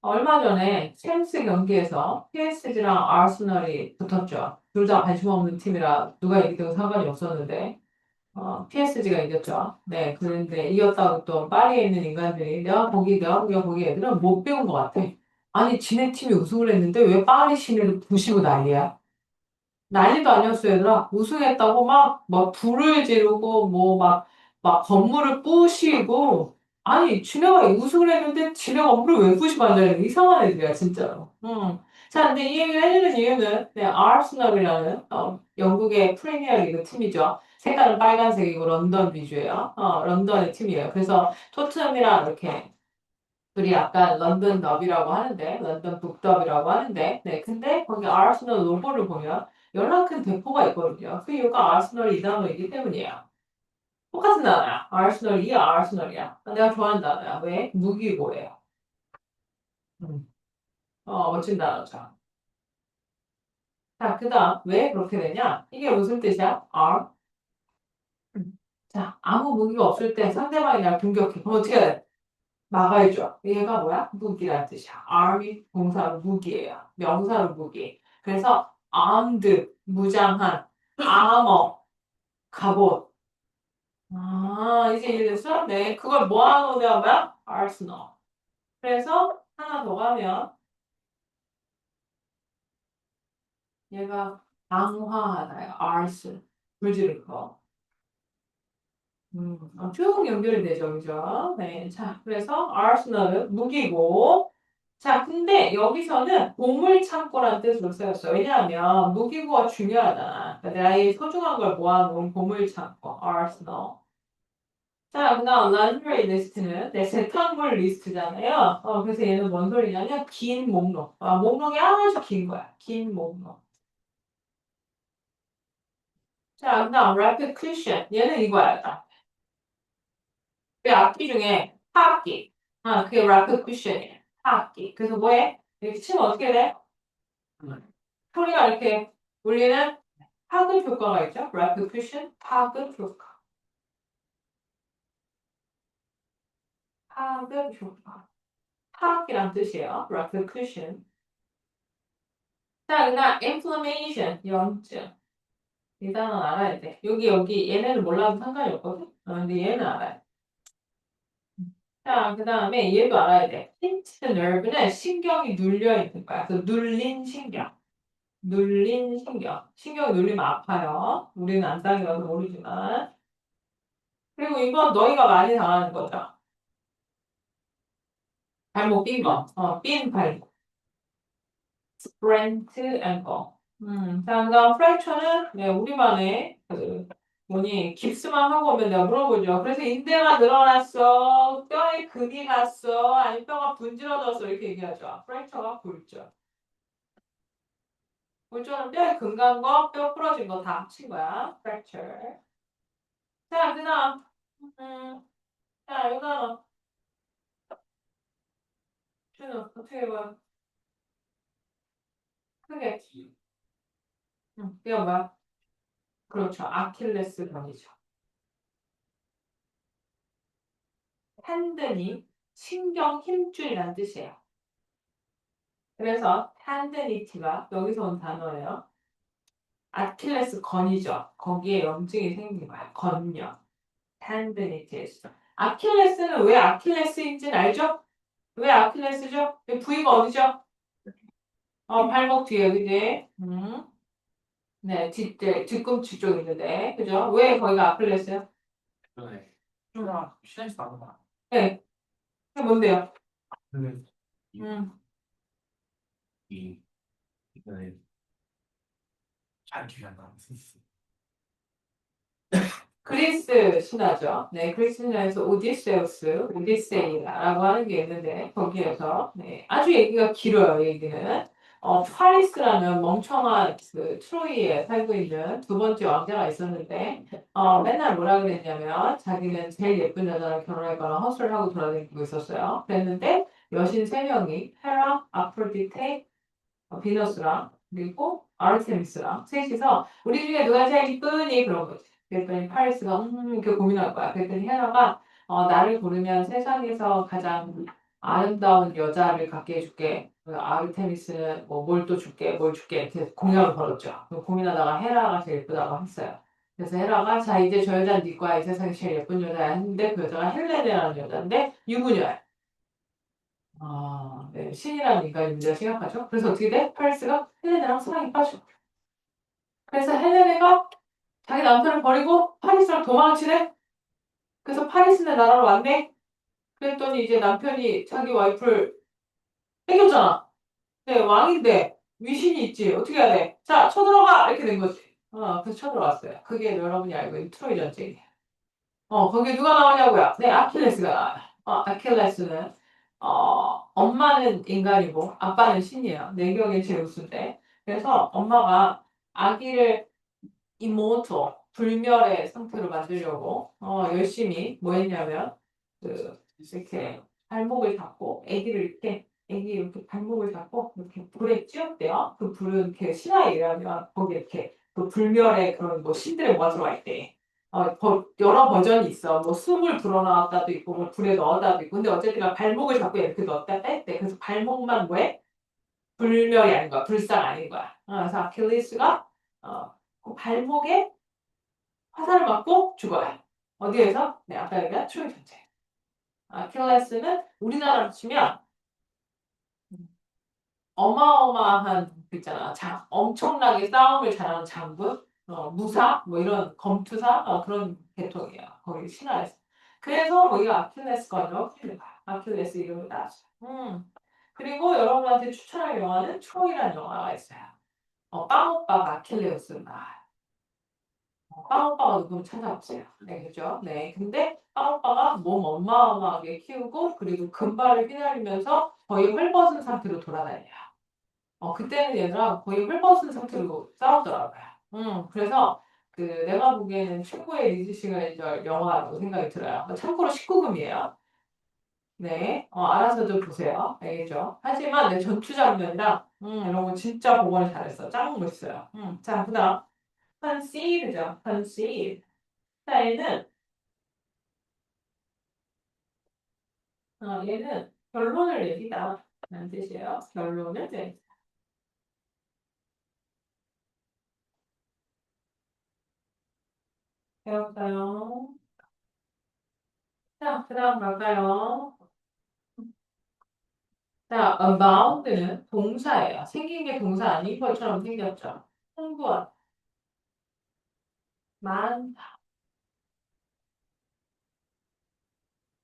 얼마 전에 챔스 경기에서 PSG랑 아스널이 붙었죠. 둘 다 관심 없는 팀이라 누가 이기든 상관이 없었는데 PSG가 이겼죠. 네, 그런데 이겼다고 또 파리에 있는 인간들이 내가 보기 애들은 못 배운 것 같아. 아니, 지네 팀이 우승을 했는데 왜 파리 시내를 부시고 난리야? 난리도 아니었어요, 얘들아. 우승했다고 막 불을 지르고, 막 건물을 부시고. 아니, 지네가 우승을 했는데 지네 건물을 왜 부시고 앉아있는 이상한 애들이야, 진짜로. 자, 근데 이 얘기를 해주는 이유는, 네, 아스널이라는, 영국의 프리미어리그 팀이죠. 색깔은 빨간색이고 런던 위주예요. 런던의 팀이에요. 그래서 토트넘이랑 이렇게 둘이 약간 런던 더비라고 하는데, 런던 북더비라고 하는데, 네, 근데 거기 아스널 로고를 보면 연락 큰 대포가 있거든요. 그 이유가 아스널이 이 단어이기 때문이에요. 똑같은 단어야. 아스널이 아스널이야. 내가 좋아하는 단어야. 왜? 무기고예요. 음. 멋진 단어죠. 자, 그 다음, 왜 그렇게 되냐? 이게 무슨 뜻이야? R. 자, 아무 무기가 없을 때 상대방이 날 공격해. 그럼 어떻게 해야 돼? 막아야죠. 얘가 뭐야? 무기라는 뜻이야. arm이 동사로 무기예요. 명사로 무기. 그래서 armed, 무장한, armor, 갑옷. 이제 이해됐어? 네, 그걸 모아놓으면 뭐야? arsenal. 그래서 하나 더 가면 얘가 강화하다요. arse, 불지를 거. 쭉 연결이 되죠, 그죠? 네, 자, 그래서 arsenal은 무기고, 자, 근데 여기서는 보물창고라는 뜻으로 쓰였어요. 왜냐하면 무기고가 중요하잖아. 그러니까 나의 소중한 걸 모아놓은 보물창고, arsenal. 자, 그다음 laundry 리스트는 내 세탁물 리스트잖아요. 그래서 얘는 뭔 소리냐면 긴 목록. 목록이 아주 긴 거야. 긴 목록. 자, 그다음 rapid cushion. 얘는 이거야. 그 악기 중에 타악기. 그게 rapid cushion이야. 타악기. 그래서 뭐해? 이렇게 치면 어떻게 돼? 소리가 이렇게 울리는 파급 효과가 있죠. rapid cushion, 파급 효과. 파급 효과. 타악기란 뜻이에요. rapid cushion. 자, 그다음 inflammation, 염증. 이 단어는 알아야 돼. 여기 얘네는 몰라도 상관이 없거든. 근데 얘는 알아야 돼. 자, 그 다음에 얘도 알아야 돼. pinched nerve는 신경이 눌려 있는 거야. 그래서 눌린 신경. 눌린 신경. 신경이 눌리면 아파요. 우리는 안 당해봐서 모르지만. 그리고 이건 너희가 많이 당하는 거죠. 발목 삔 거. 삔 발목. sprained ankle. 자, 그다음 프랙처는 네, 우리만의 뭐니 깁스만 하고 오면 내가 물어보죠. 그래서 인대가 늘어났어, 뼈에 금이 갔어, 아니 뼈가 분질러졌어 이렇게 얘기하죠. 프랙처가 골절. 골절은 뼈에 금 간 거, 뼈 부러진 거 다 합친 거야. fracture. 자, 그다음 자, 이거 준우 어떻게 해봐. 크게. 이거 뭐야? 그렇죠. 아킬레스건이죠. 텐든이 신경 힘줄이란 뜻이에요. 그래서 텐드니티가 여기서 온 단어예요. 아킬레스건이죠. 거기에 염증이 생긴 거야. 건요. 텐드니티에서. 아킬레스는 왜 아킬레스인지는 알죠? 왜 아킬레스죠? 부위가 어디죠? 발목 뒤에, 그지? 네, 뒤꿈치 쪽에 있는데, 그죠? 왜 거기가 아킬레스요? 네. 좀 시간이 나구나. 네, 그게 뭔데요? 네. 음, 이거는 잘 기억이 안 나. 그리스 신화죠. 네, 그리스 신화에서 오디세우스, 오디세이라고 하는 게 있는데, 거기에서, 네, 아주 얘기가 길어요, 얘기는. 파리스라는 멍청한 그 트로이에 살고 있는 두 번째 왕자가 있었는데, 맨날 뭐라 그랬냐면, 자기는 제일 예쁜 여자랑 결혼했거나 허술을 하고 돌아다니고 있었어요. 그랬는데, 여신 세 명이, 헤라, 아프로디테, 비너스랑, 그리고 아르테미스랑 셋이서, 우리 중에 누가 제일 이쁘니? 그런 거지. 그랬더니 파리스가 이렇게 고민할 거야. 그랬더니 헤라가 나를 고르면 세상에서 가장 아름다운 여자를 갖게 해줄게. 그 아르테미스는 뭐 뭘 또 줄게, 뭘 줄게 이렇게 공약을 걸었죠. 그 고민하다가 헤라가 제일 예쁘다고 했어요. 그래서 헤라가 자 이제 저 여자는 네 거야. 이 세상에 제일 예쁜 여자야 했는데 그 여자가 헬레네라는 여자인데 유부녀야. 네, 신이라는 인간이 문제가 심각하죠. 그래서 어떻게 돼? 파리스가 헬레네랑 사랑에 빠져. 그래서 헬레네가 자기 남편을 버리고 파리스랑 도망치네? 그래서 파리스네 나라로 왔네? 그랬더니 이제 남편이 자기 와이프를 뺏겼잖아. 네, 왕인데 위신이 있지. 어떻게 해야 돼? 자, 쳐들어가! 이렇게 된 거지. 그래서 쳐들어갔어요. 그게 여러분이 알고 있는 트로이 전쟁이에요. 거기에 누가 나오냐고요? 네, 아킬레스가 나와요. 아킬레스는 엄마는 인간이고 아빠는 신이에요. 내 기억에 제우스인데. 그래서 엄마가 아기를 이모토 불멸의 상태로 만들려고 열심히 뭐 했냐면 이렇게 발목을 잡고 애기 이렇게 발목을 잡고 이렇게 불에 찧었대요. 그 불은 그 신화에 의하면 거기 이렇게 그 불멸의 그런 뭐 신들의 뭐가 들어와 있대. 여러 버전이 있어. 뭐 숨을 불어넣었다도 있고 뭐 불에 넣었다도 있고 근데 어쨌든 발목을 잡고 이렇게 넣었다 뺐대. 그래서 발목만 왜 불멸이 아닌 거야. 불상 아닌 거야. 그래서 아킬레스가 그 발목에 화살을 맞고 죽어요. 어디에서? 네, 아까 얘기한 트로이 전쟁. 아킬레스는 우리나라로 치면 어마어마한 그 있잖아. 엄청나게 싸움을 잘하는 장군, 무사, 뭐 이런 검투사 그런 계통이에요. 거기 신화에서. 그래서 거기가 아킬레스건이라고 불립니다. 아킬레스 이름을 따서. 그리고 여러분한테 추천할 영화는 트로이라는 영화가 있어요. 빵오빠가 아킬레우스를 나와요. 빵오빠가 누구면 찾아보세요. 네, 그죠? 네. 근데 빵오빠가 몸 어마어마하게 키우고, 그리고 금발을 휘날리면서 거의 헐벗은 상태로 돌아다녀요. 그때는 얘들아 거의 헐벗은 상태로 싸우더라고요. 그래서 내가 보기에는 최고의 리즈 시그니처 영화라고 생각이 들어요. 참고로 19금이에요. 네, 알아서도 보세요. 알겠죠? 하지만 내 전투 장면이랑 이런 거 진짜 복원을 잘했어. 짱 멋있어요. 자, 그다음 컨시드죠. 컨시드. 자, 얘는 결론을 내리다 라는 뜻이에요. 결론을 내리다. 배웠어요. 자, 그 다음 갈까요? 자, abound는 동사예요. 생긴 게 동사 아닌 것처럼 생겼죠. 풍부한, 많다.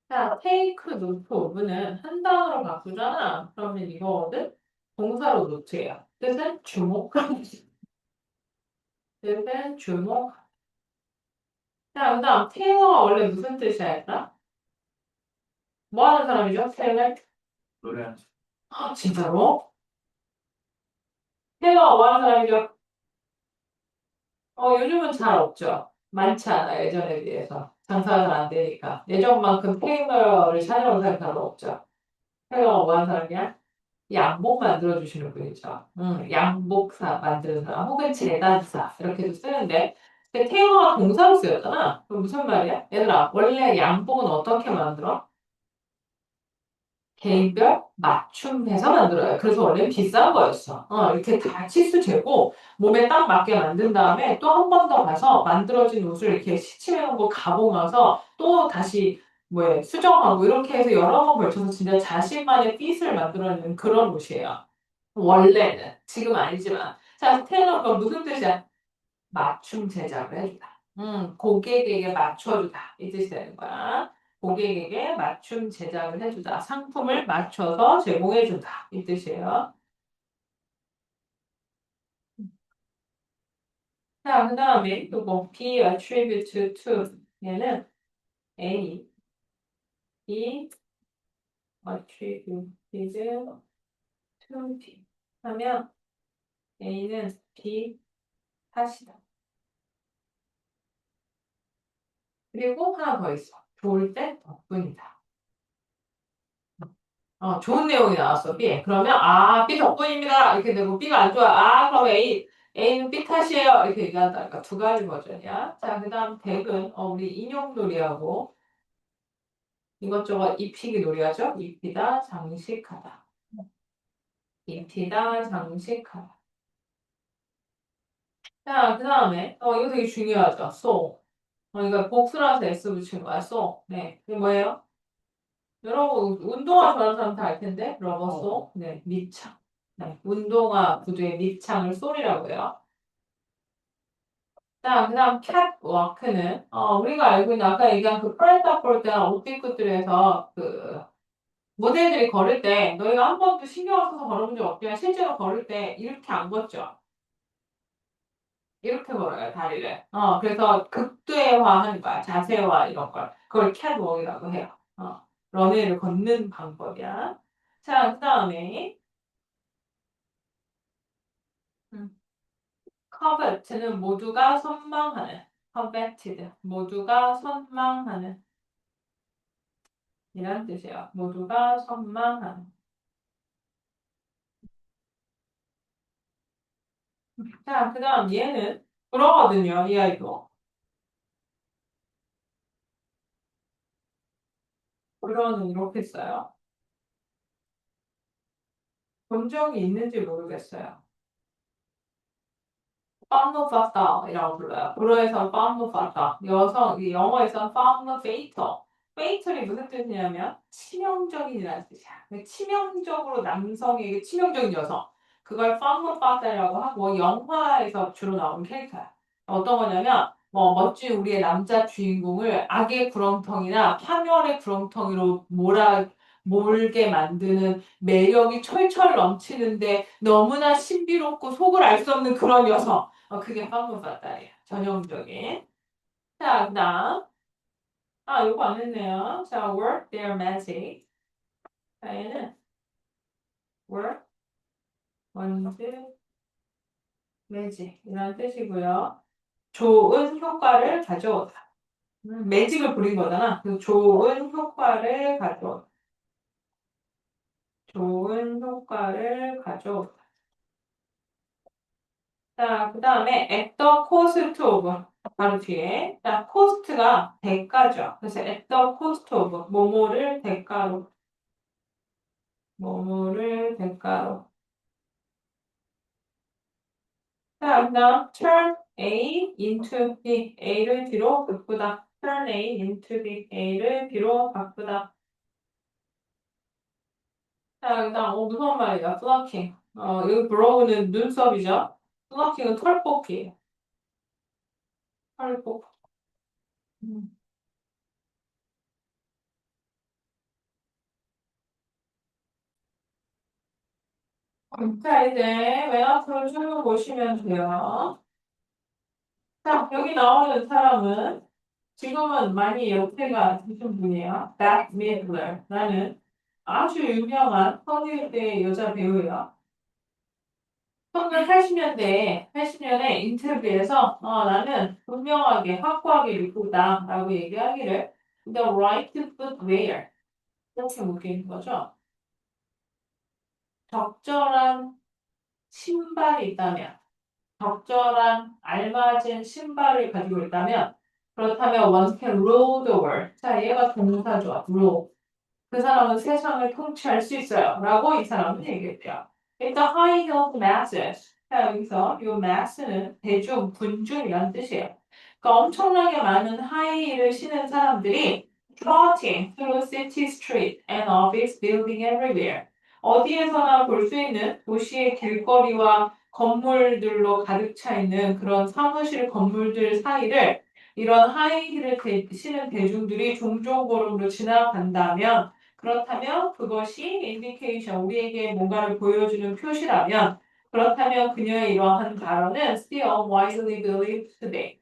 자, take note of는 한 단어로 바꾸잖아. 그러면 이거거든? 동사로 노트예요. 뜻은 주목하는. 뜻은 주목. 자, 그 다음 테일러가 원래 무슨 뜻이야 했다? 뭐 하는 사람이죠? 테일러? 노래 진짜로? 테일러가 뭐 하는 사람이죠? 요즘은 잘 없죠. 많지 않아, 예전에 비해서. 장사가 잘 안 되니까. 예전만큼 테일러를 찾아오는 사람이 별로 없죠. 테일러가 뭐 하는 사람이야? 양복 만들어주시는 분이죠. 양복사 만드는 사람, 혹은 재단사, 이렇게도 쓰는데, 근데 테이머가 동사로 쓰였잖아. 그럼 무슨 말이야? 얘들아, 원래 양복은 어떻게 만들어? 개인별 맞춤해서 만들어요. 그래서 원래 비싼 거였어. 이렇게 다 치수 재고 몸에 딱 맞게 만든 다음에 또 한 번 더 가서 만들어진 옷을 이렇게 시침해 놓은 거 가공해서 또 다시 뭐에 수정하고 이렇게 해서 여러 번 걸쳐서 진짜 자신만의 핏을 만들어내는 그런 옷이에요. 원래는. 지금 아니지만. 자, 테일러가 무슨 뜻이야? 맞춤 제작을 해주다. 고객에게 맞춰주다. 이 뜻이 되는 거야. 고객에게 맞춤 제작을 해주다. 상품을 맞춰서 제공해준다. 이 뜻이에요. 자, 그 다음에 또 뭐, be attribute to. 얘는 A, be attributed to B. 하면 A는 B 탓이다. 그리고 하나 더 있어. 좋을 때 덕분이다. 좋은 내용이 나왔어, B. 그러면, B 덕분입니다. 이렇게 되고, B가 안 좋아. 그럼 A는 B 탓이에요. 이렇게 얘기한다. 그러니까 두 가지 버전이야. 자, 그 다음 덱은, 우리 인용놀이하고 이것저것 입히기 놀이하죠? 입히다, 장식하다. 입히다, 장식하다. 자, 그 다음에, 이거 되게 중요하죠? so. 이거 복수라서 S 붙인 거야, so. 네. 이게 뭐예요? 여러분, 운동화 좋아하는 사람 다 알 텐데, 러버소, 네, 밑창. 네, 운동화 구두의 밑창을 솔이라고 해요. 자, 그 다음 캣워크는, 우리가 알고 있는 아까 얘기한 그 프렌다폴드나 옷깃굿들에서 그 모델들이 걸을 때, 너희가 한 번도 신경 써서 걸어본 적 없지만 실제로 걸을 때 이렇게 안 걷죠? 이렇게 걸어요, 다리를. 그래서 극대화하는 거야, 자세화 이런 걸. 그걸 캣워크라고 해요. 런웨이를 걷는 방법이야. 자, 그 다음에, covet는 모두가 선망하는, coveted, 모두가 선망하는 이란 뜻이에요. 모두가 선망하는. 자, 그 다음 얘는 그러거든요, 이 아이도. 그러는 이렇게 써요. 본 적이 있는지 모르겠어요. femme fatale이라고 불러요. 불어에서 femme fatale. 이 영어에서 femme fatale. fatal이 무슨 뜻이냐면 치명적인이라는 뜻이야. 치명적으로 남성에게 치명적인 여성. 그걸 femme fatale이라고 하고 영화에서 주로 나오는 캐릭터야. 어떤 거냐면 뭐 멋진 우리의 남자 주인공을 악의 구렁텅이나 파멸의 구렁텅이로 몰게 만드는 매력이 철철 넘치는데 너무나 신비롭고 속을 알 수 없는 그런 여성. 그게 판무바다예요. 전형적인. 자, 그 다음. 요거 안 했네요. 자, work their magic. 자, 얘는 work, 원드, magic. 이런 뜻이고요. 좋은 효과를 가져오다. 매직을 부린 거잖아. 그 좋은 효과를 가져오다. 좋은 효과를 가져오다. 자, 그 다음에 at the cost of. 바로 뒤에. 자, cost가 대가죠. 그래서 at the cost of. 뭐뭐를 대가로. 자, 그다음 turn A into B. A를 B로 바꾸다. turn A into B. A를 B로 바꾸다. 자, 그다음 무서운 말이다. flocking. 여기 브로우는 눈썹이죠. flocking 털 뽑기. 털 뽑기. 음. 자, 이제 맨 앞으로 쭉 보시면 돼요. 자, 여기 나오는 사람은 지금은 많이 연세가 드신 분이에요. Bette Midler라는 아주 유명한 허리우드의 여자 배우예요. 1980년대에 80년에 인터뷰에서 나는 분명하게 확고하게 믿고다 라고 얘기하기를 The right footwear 이렇게 묻는 거죠. 적절한 신발이 있다면 적절한 알맞은 신발을 가지고 있다면 그렇다면 one can rule the world. 자, 얘가 동사죠. rule. 그 사람은 세상을 통치할 수 있어요. 라고 이 사람은 얘기했대요. 일단 high-heeled masses. 자, 여기서 이 mass는 대중, 군중이란 뜻이에요. 그러니까 엄청나게 많은 하이힐을 신은 사람들이 trotting through city street and office building everywhere. 어디에서나 볼 수 있는 도시의 길거리와 건물들로 가득 차 있는 그런 사무실 건물들 사이를 이런 하이힐을 신은 대중들이 종종 걸음으로 지나간다면 그렇다면 그것이 indication, 우리에게 뭔가를 보여주는 표시라면 그렇다면 그녀의 이러한 발언은 still widely believed today.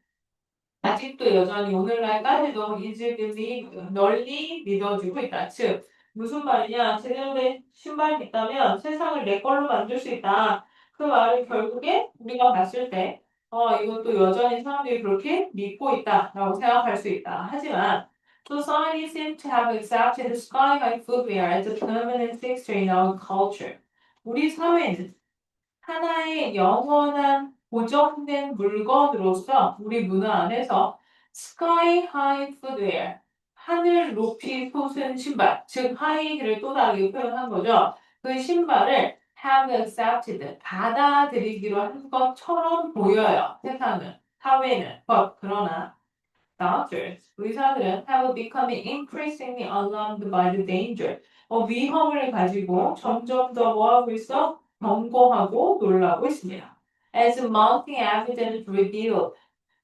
아직도 여전히 오늘날까지도 이즈들이 널리 믿어지고 있다. 즉, 무슨 말이냐? 제대로 된 신발이 있다면 세상을 내 걸로 만들 수 있다. 그 말은 결국에 우리가 봤을 때, 이것도 여전히 사람들이 그렇게 믿고 있다라고 생각할 수 있다. 하지만, society seems to have accepted sky-high footwear as a permanent fixture in our culture. 우리 사회는 하나의 영원한 고정된 물건으로서 우리 문화 안에서 sky high footwear, 하늘 높이 솟은 신발, 즉 하이힐을 또 다르게 표현한 거죠. 그 신발을 have accepted, 받아들이기로 한 것처럼 보여요. 세상은, 사회는. 그러나 doctors, 의사들은 have become increasingly alarmed by the danger. 위험을 가지고 점점 더 뭐하고 있어? 경고하고 놀라고 있습니다. As mounting evidence revealed,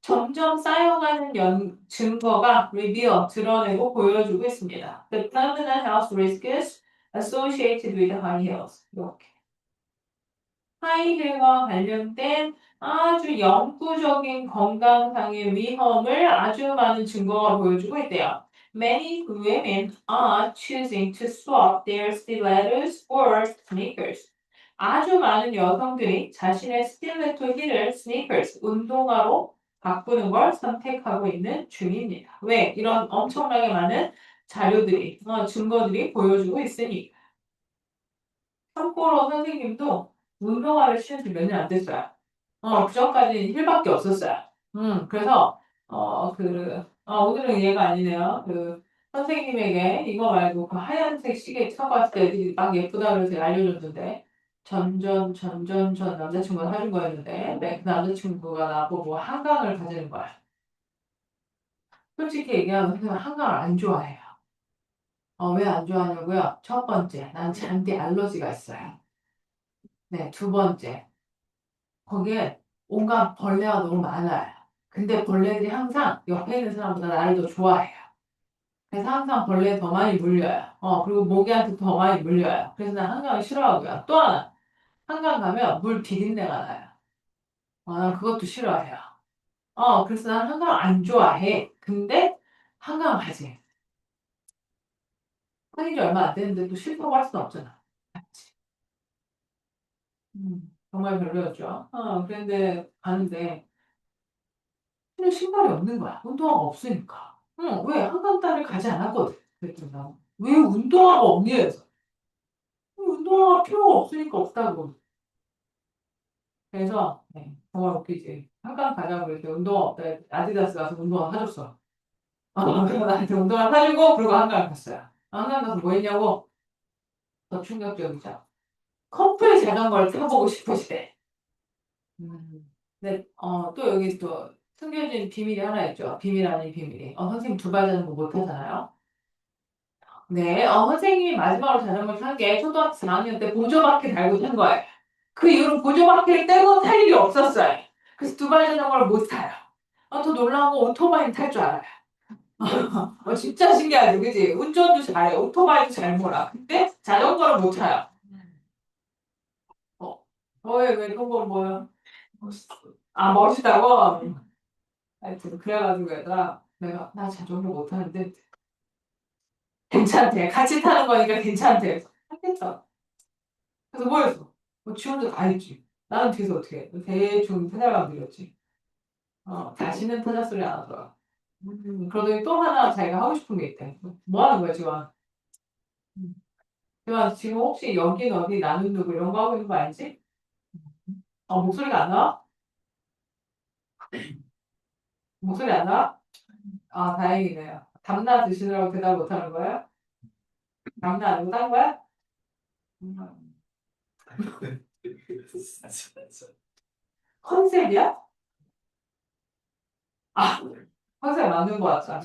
점점 쌓여가는 증거가 reveal, 드러내고 보여주고 있습니다. The permanent health risks associated with high heels. 이렇게. 하이힐과 관련된 아주 영구적인 건강상의 위험을 아주 많은 증거가 보여주고 있대요. Many women are choosing to swap their stilettos for sneakers. 아주 많은 여성들이 자신의 스틸레토 힐을 sneakers, 운동화로 바꾸는 걸 선택하고 있는 중입니다. 왜? 이런 엄청나게 많은 자료들이, 증거들이 보여주고 있으니. 참고로 선생님도 운동화를 신은 지 몇 년 안 됐어요. 그전까지는 힐밖에 없었어요. 그래서, 오늘은 얘가 아니네요. 선생님에게 이거 말고 그 하얀색 시계 사봤을 때 애들이 막 예쁘다 그래서 제가 알려줬는데, 전 남자친구가 사준 거였는데, 네, 그 남자친구가 나보고 한강을 가지는 거야. 솔직히 얘기하면 선생님은 한강을 안 좋아해요. 왜 안 좋아하냐고요? 첫 번째, 난 잔디 알러지가 있어요. 네, 두 번째, 거기에 온갖 벌레가 너무 많아요. 근데 벌레들이 항상 옆에 있는 사람보다 나를 더 좋아해요. 그래서 항상 벌레에 더 많이 물려요. 그리고 모기한테 더 많이 물려요. 그래서 난 한강을 싫어하고요. 또 하나, 한강 가면 물 비린내가 나요. 난 그것도 싫어해요. 그래서 난 한강 안 좋아해. 근데 한강 가지. 사귄 지 얼마 안 됐는데 또 싫다고 할 수는 없잖아. 같이. 정말 별로였죠. 그런데 가는데 신을 신발이 없는 거야. 운동화가 없으니까. 왜? 한강 딸을 가지 않았거든. 그랬더니 왜 운동화가 없니? 해서. 운동화가 필요가 없으니까 없다고. 그래서, 네, 정말 웃기지. 한강 가자고 그랬더니 운동화 없다. 아디다스 가서 운동화 사줬어. 그래서 나한테 운동화 사주고, 그리고 한강 갔어요. 한강 가서 뭐 했냐고? 더 충격적이죠. 커플 자전거를 타보고 싶으시대. 네, 또 여기 또 숨겨진 비밀이 하나 있죠. 비밀 아닌 비밀이. 선생님 두발 자전거 못 타잖아요. 네, 선생님이 마지막으로 자전거를 탄 게 초등학교 4학년 때 보조바퀴 달고 탄 거예요. 그 이후로 보조바퀴를 떼고 탈 일이 없었어요. 그래서 두발 자전거를 못 타요. 더 놀라운 건 오토바이는 탈 줄 알아요. 진짜 신기하죠, 그지? 운전도 잘해, 오토바이도 잘 몰아. 근데 자전거를 못 타요. 왜 그런 건 뭐야? 멋있다고? 하여튼, 그래가지고 내가, 나 자전거 못 타는데 괜찮대. 같이 타는 거니까 괜찮대. 하겠어. 그래서 뭐 했어? 지 혼자 다 했지. 나는 뒤에서 어떻게 해? 대충 찾아가면 되겠지. 다시는 타자 소리 안 하더라. 그러더니 또 하나 자기가 하고 싶은 게 있대. 뭐 하는 거야, 지금? 지금 혹시 여긴 어디 나는 누구 이런 거 하고 있는 거 알지? 목소리가 안 나와? 목소리 안 나? 아, 다행이네요. 담나 드시느라고 대답 못하는 거예요? 담나 아니고 딴 거야? 음. 컨셉이야? 아, 컨셉 맞는 거 같아.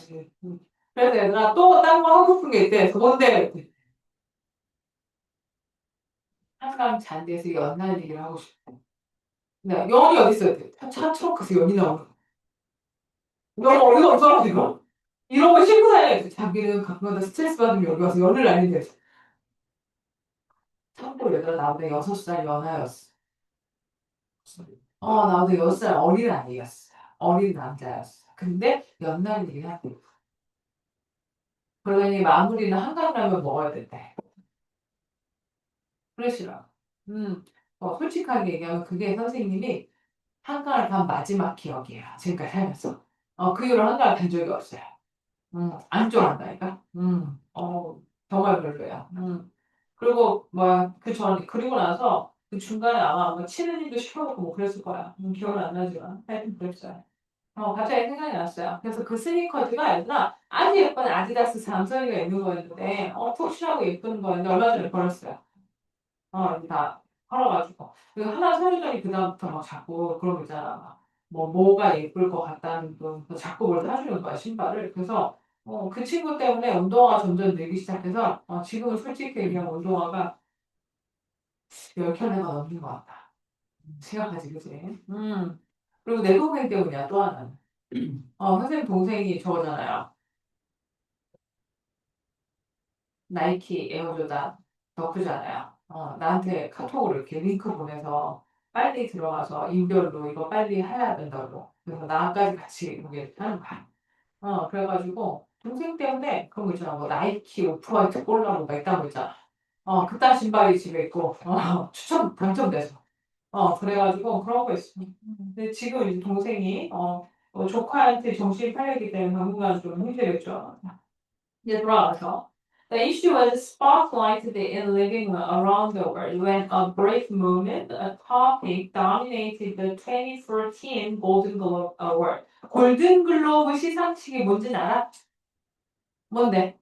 그래서 얘들아, 또 딴 거 하고 싶은 게 있대. 뭔데? 한강 잔디에서 연날리기를 하고 싶어. 네, 연이 어디 있어야 돼? 차 트렁크에서 연이 나오는 거. 이거 없어, 이거. 이런 거 신고 다녀야지. 자기는 가끔가다 스트레스 받으면 여기 와서 연을 날린대. 참고로 얘들아, 나보다 6살 연하였어. 나보다 6살 어린 아이였어. 어린 남자였어. 근데 연날리기를 하고. 그러더니 마무리는 한강라면 먹어야 된대. 그러시라. 솔직하게 얘기하면 그게 선생님이 한강을 간 마지막 기억이에요. 지금까지 살면서. 그 이후로 한강을 간 적이 없어요. 안 좋아한다니까. 정말 별로야. 그리고 그리고 나서 그 중간에 아마 뭐 치는 일도 시켜놓고 뭐 그랬을 거야. 기억은 안 나지만 하여튼 그랬어요. 갑자기 생각이 났어요. 그래서 그 스니커즈가 얘들아 아주 예쁜 아디다스 삼성이가 있는 거였는데 푹신하고 예쁜 거였는데 얼마 전에 버렸어요. 이제 다 팔아가지고. 그리고 하나 사려더니 그다음부터 막 자꾸 그런 거 있잖아. 뭐가 예쁠 것 같다는 거 자꾸 뭘 사주는 거야, 신발을. 그래서 그 친구 때문에 운동화가 점점 늘기 시작해서 지금은 솔직히 얘기하면 운동화가 10켤레가 넘는 것 같다. 생각하지, 그지? 그리고 내 동생 때문이야, 또 하나는. 선생님 동생이 저거잖아요. 나이키 에어조단 덕후잖아요. 나한테 카톡으로 이렇게 링크 보내서 빨리 들어가서 인별로 이거 빨리 해야 된다고. 그래서 나까지 같이 이렇게 하는 거야. 그래가지고 동생 때문에 그런 거 있잖아. 뭐 나이키 오프화이트 콜라보 막 있다고 있잖아. 그딴 신발이 집에 있고, 추천 당첨돼서. 그래가지고 그런 거 있어. 근데 지금 이제 동생이, 조카한테 정신이 팔리기 때문에 당분간 좀 힘들겠죠. 이제 돌아가서. The issue was spotlighted in living around the world when a brief moment, a topic dominated the 2014 Golden Globe Award. 골든 글로브 시상식이 뭔지는 알아? 뭔데?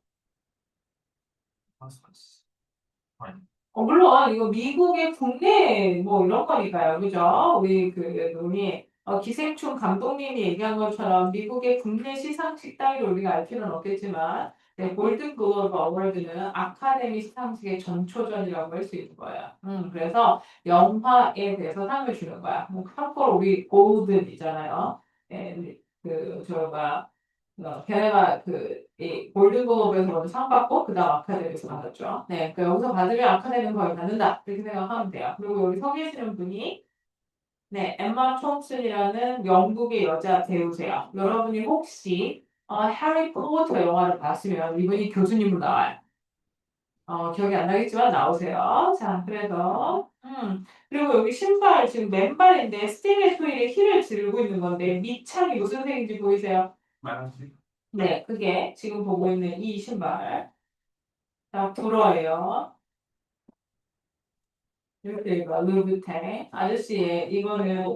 물론 이거 미국의 국내 뭐 이런 거니까요, 그죠? 우리 그 눈이 기생충 감독님이 얘기한 것처럼 미국의 국내 시상식 따위로 우리가 알 필요는 없겠지만, 네, 골든 글로브 어워드는 아카데미 시상식의 전초전이라고 할 수 있는 거예요. 그래서 영화에 대해서 상을 주는 거야. 참고로 우리 골든이잖아요. 예, 저가 걔네가 이 골든글로브에서 먼저 상 받고 그다음 아카데미에서 받았죠. 네, 여기서 받으면 아카데미 거의 받는다 이렇게 생각하면 돼요. 그리고 여기 서 계시는 분이 네, 엠마 톰슨이라는 영국의 여자 배우세요. 여러분이 혹시 해리포터 영화를 봤으면 이분이 교수님으로 나와요. 기억이 안 나겠지만 나오세요. 자, 그래서 그리고 여기 신발 지금 맨발인데 스티레토일의 힐을 들고 있는 건데 밑창이 무슨 색인지 보이세요? 말하지. 네, 그게 지금 보고 있는 이 신발. 자, 불어예요. 이렇게 읽어. 루브테. 아저씨의 이거는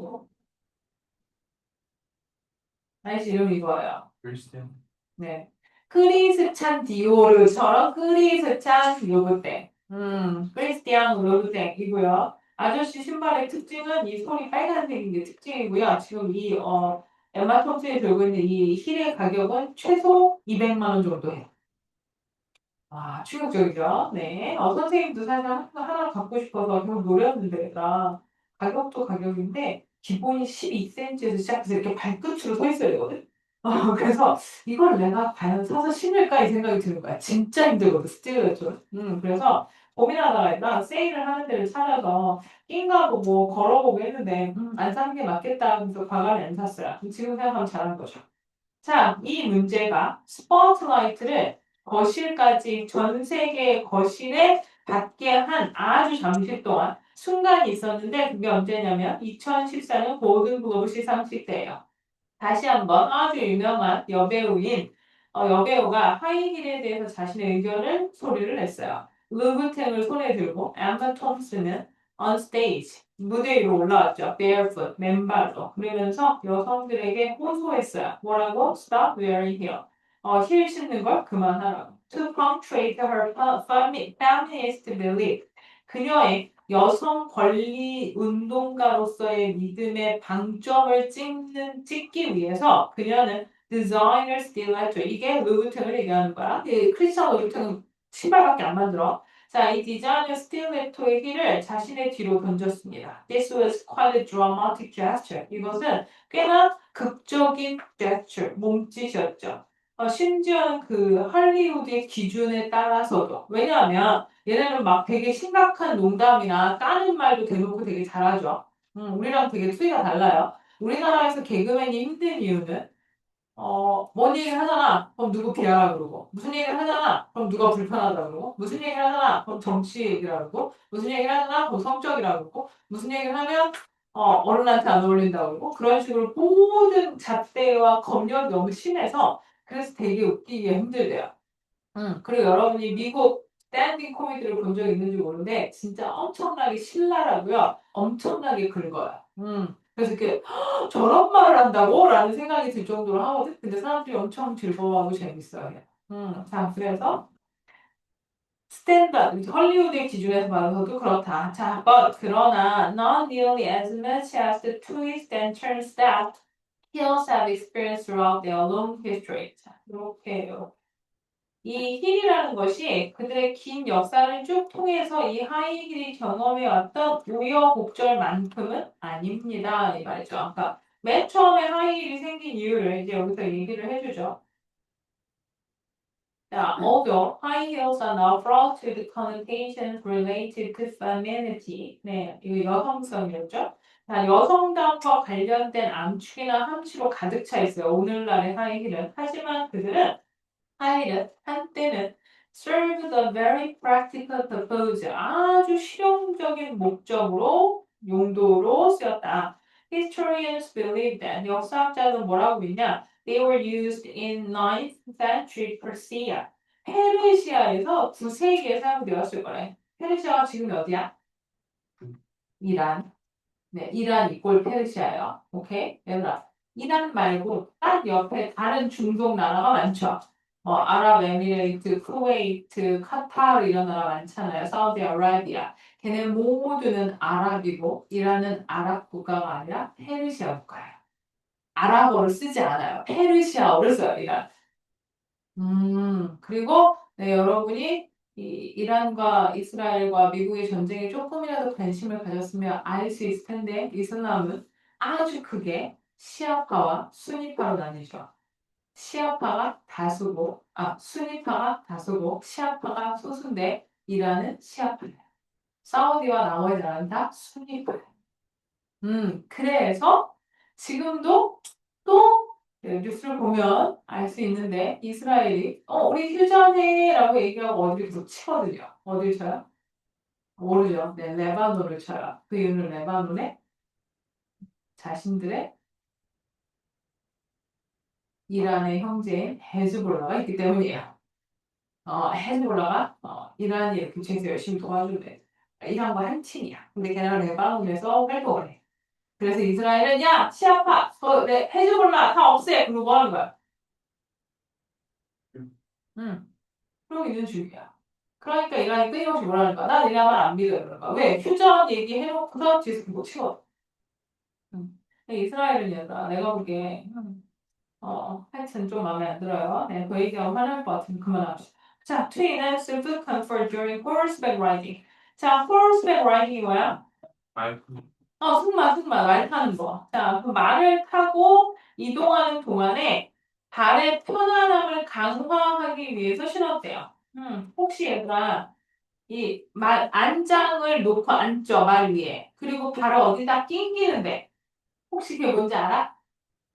아저씨 이름 이거예요. 크리스티안. 네. 크리스찬 디오르처럼 크리스찬 루브테. 크리스티안 루브테이고요. 아저씨 신발의 특징은 이 손이 빨간색인 게 특징이고요. 지금 엠마 톰슨이 들고 있는 이 힐의 가격은 최소 200만 원 정도 해요. 충격적이죠. 네. 선생님도 사실 하나 갖고 싶어서 계속 노렸는데, 내가 가격도 가격인데, 기본이 12cm에서 시작해서 이렇게 발끝으로 서 있어야 되거든. 그래서 이걸 내가 과연 사서 신을까 이 생각이 드는 거야. 진짜 힘들거든, 스티로레토. 그래서 고민하다가 일단 세일을 하는 데를 찾아서 낀가 보고 걸어보고 했는데, 안 사는 게 맞겠다. 그래서 과감히 안 샀어요. 지금 생각하면 잘한 거죠. 자, 이 문제가 스포트라이트를 거실까지 전 세계 거실에 받게 한 아주 잠시 동안 순간이 있었는데 그게 언제냐면 2014년 골든글로브 시상식 때예요. 다시 한번 아주 유명한 여배우인 여배우가 하이힐에 대해서 자신의 의견을 소리를 냈어요. 루브탱을 손에 들고 엠마 톰슨은 on stage. 무대 위로 올라왔죠. barefoot, 맨발로. 그러면서 여성들에게 호소했어요. 뭐라고? Stop wearing heel. 힐 신는 걸 그만하라고. To punctuate her feminist belief. 그녀의 여성 권리 운동가로서의 믿음의 방점을 찍기 위해서 그녀는 designer stiletto. 이게 루브튼을 얘기하는 거야. 크리스찬 루브튼은 신발밖에 안 만들어. 자, 이 디자이너 스틸레토의 힐을 자신의 뒤로 던졌습니다. This was quite a dramatic gesture. 이것은 꽤나 극적인 gesture, 몸짓이었죠. 심지어는 그 할리우드의 기준에 따라서도. 왜냐하면 얘네는 막 되게 심각한 농담이나 까는 말도 대놓고 되게 잘하죠. 우리랑 되게 투이가 달라요. 우리나라에서 개그맨이 힘든 이유는 뭔 얘기를 하잖아. 그럼 누구 비하라 그러고. 무슨 얘기를 하잖아. 그럼 누가 불편하다 그러고. 무슨 얘기를 하잖아. 그럼 정치 얘기라 그러고. 무슨 얘기를 하잖아. 그럼 성적이라 그러고. 무슨 얘기를 하면 어른한테 안 어울린다 그러고. 그런 식으로 모든 잣대와 검열이 너무 심해서 그래서 되게 웃기기 힘들대요. 그리고 여러분이 미국 스탠딩 코미디를 본 적 있는지 모르는데 진짜 엄청나게 신랄하고요. 엄청나게 긁어요. 그래서 이렇게 저런 말을 한다고? 라는 생각이 들 정도로 하거든. 근데 사람들이 엄청 즐거워하고 재밌어요. 자, 그래서 스탠다드, 헐리우드의 기준에서 봐서도 그렇다. 자, but 그러나 not nearly as much as the twists and turns that heels have experienced throughout their long history. 자, 이렇게요. 이 힐이라는 것이 그들의 긴 역사를 쭉 통해서 이 하이힐이 경험해왔던 우여곡절만큼은 아닙니다. 이 말이죠. 그러니까 맨 처음에 하이힐이 생긴 이유를 이제 여기서 얘기를 해주죠. 자, although high heels are now brought to the connotations related to femininity. 네, 이거 여성성이었죠. 자, 여성담과 관련된 암축이나 함축으로 가득 차 있어요. 오늘날의 하이힐은. 하지만 그들은 하이힐은 한때는 serve the very practical purpose. 아주 실용적인 목적으로, 용도로 쓰였다. Historians believe that. 역사학자는 뭐라고 믿냐? They were used in 9th century Persia. 페르시아에서 9세기에 사용되었을 거래. 페르시아가 지금 어디야? 이란. 네, 이란 이꼴 페르시아예요. 오케이? 얘들아. 이란 말고 딱 옆에 다른 중동 나라가 많죠. 아랍에미레이트, 쿠웨이트, 카타르 이런 나라 많잖아요. 사우디아라비아. 걔네 모두는 아랍이고 이란은 아랍 국가가 아니라 페르시아 국가예요. 아랍어를 쓰지 않아요. 페르시아어를 써요, 이란. 그리고 네, 여러분이 이 이란과 이스라엘과 미국의 전쟁에 조금이라도 관심을 가졌으면 알 수 있을 텐데 이슬람은 아주 크게 시아파와 수니파로 나뉘죠. 시아파가 다수고, 수니파가 다수고 시아파가 소수인데 이란은 시아파예요. 사우디와 나머지 나라는 다 수니파예요. 그래서 지금도 또 뉴스를 보면 알 수 있는데 이스라엘이 우리 휴전해라고 얘기하고 어디를 계속 치거든요. 어딜 쳐요? 모르죠. 네, 레바논을 쳐요. 그 이유는 레바논에 자신들의 이란의 형제인 헤즈볼라가 있기 때문이에요. 헤즈볼라가 이란이 이렇게 제일 열심히 도와주는데 이란과 한 팀이야. 근데 걔네가 레바논에서 활동을 해. 그래서 이스라엘은 야 시아파 헤즈볼라 다 없애 그러고 뭐 하는 거야? 응. 그러고 있는 중이야. 그러니까 이란이 끊임없이 뭐라는 거야? 난 이란 말안 믿어 이러는 거야. 왜? 휴전 얘기해놓고서 뒤에서 그거 치거든. 응. 근데 이스라엘은 얘들아 내가 보기에 하여튼 좀 마음에 안 들어요. 네, 그 얘기하면 화날 것 같으면 그만합시다. 자, 트위는 super comfort during horseback riding. 자, horseback riding이 뭐야? 승마, 말 타는 거. 자, 그 말을 타고 이동하는 동안에 발의 편안함을 강화하기 위해서 신었대요. 혹시 얘들아, 안장을 놓고 앉죠, 말 위에. 그리고 발을 어디다 낑기는데, 혹시 그게 뭔지 알아?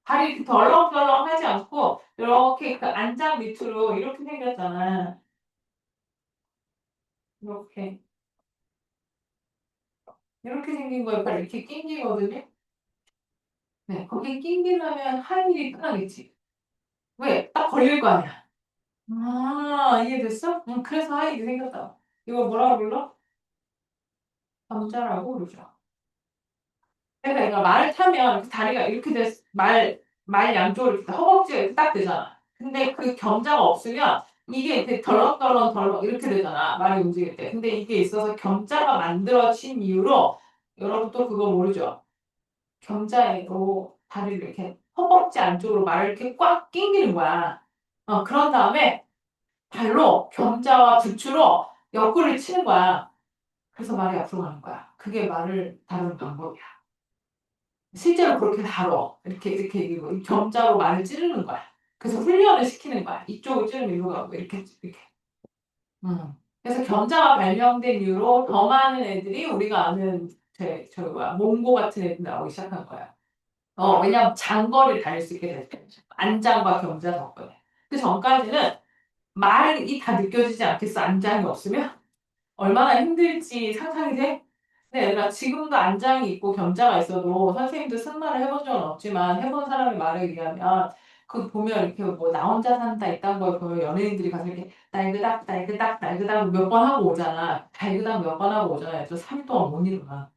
발이 이렇게 덜렁덜렁 하지 않고, 이렇게 그 안장 밑으로 이렇게 생겼잖아. 이렇게. 이렇게 생긴 거에 발 이렇게 낑기거든요? 네, 거기 낑기려면 하이힐이 편하겠지. 왜? 딱 걸릴 거 아니야. 이해됐어? 그래서 하이힐이 생겼다. 이거 뭐라고 불러? 겸자라고 그러죠. 그러니까 말을 타면 그 다리가 이렇게 말 양쪽으로 이렇게 허벅지가 이렇게 딱 되잖아. 근데 그 겸자가 없으면 이게 이렇게 덜렁덜렁 이렇게 되잖아. 말이 움직일 때. 근데 이게 있어서 겸자가 만들어진 이유로 여러분 또 그거 모르죠? 겸자로 다리를 이렇게 허벅지 안쪽으로 말을 이렇게 꽉 낑기는 거야. 그런 다음에 발로 겸자와 부추로 옆구리를 치는 거야. 그래서 말이 앞으로 가는 거야. 그게 말을 다루는 방법이야. 실제로 그렇게 다뤄. 이렇게 이거 겸자로 말을 찌르는 거야. 그래서 훈련을 시키는 거야. 이쪽을 찌르면 이리로 가고 이렇게. 그래서 겸자가 발명된 이후로 더 많은 애들이 우리가 아는 몽고 같은 애들 나오기 시작한 거야. 왜냐면 장거리를 달릴 수 있게 됐대. 안장과 겸자 덕분에. 그 전까지는 말이 다 느껴지지 않겠어. 안장이 없으면? 얼마나 힘들지 상상이 돼? 근데 얘들아 지금도 안장이 있고 겸자가 있어도 선생님도 승마를 해본 적은 없지만 해본 사람의 말에 의하면 그 보면 이렇게 뭐 나 혼자 산다 이딴 걸 보면 연예인들이 가서 이렇게 날그닥 날그닥 날그닥 몇 번 하고 오잖아. 날그닥 몇 번 하고 오잖아. 그래서 3일 동안 못 일어나.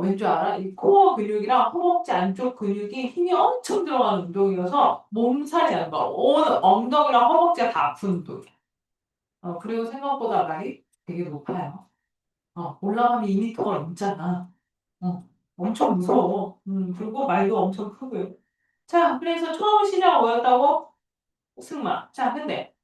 왠 줄 알아? 이 코어 근육이랑 허벅지 안쪽 근육이 힘이 엄청 들어가는 운동이어서 몸살이 나는 거야. 온 엉덩이랑 허벅지가 다 아픈 운동이야. 그리고 생각보다 말이 되게 높아요. 올라가면 2m가 넘잖아. 어, 엄청 무서워. 그리고 말도 엄청 크고요. 자, 그래서 처음 시작 뭐였다고? 승마. 자, 근데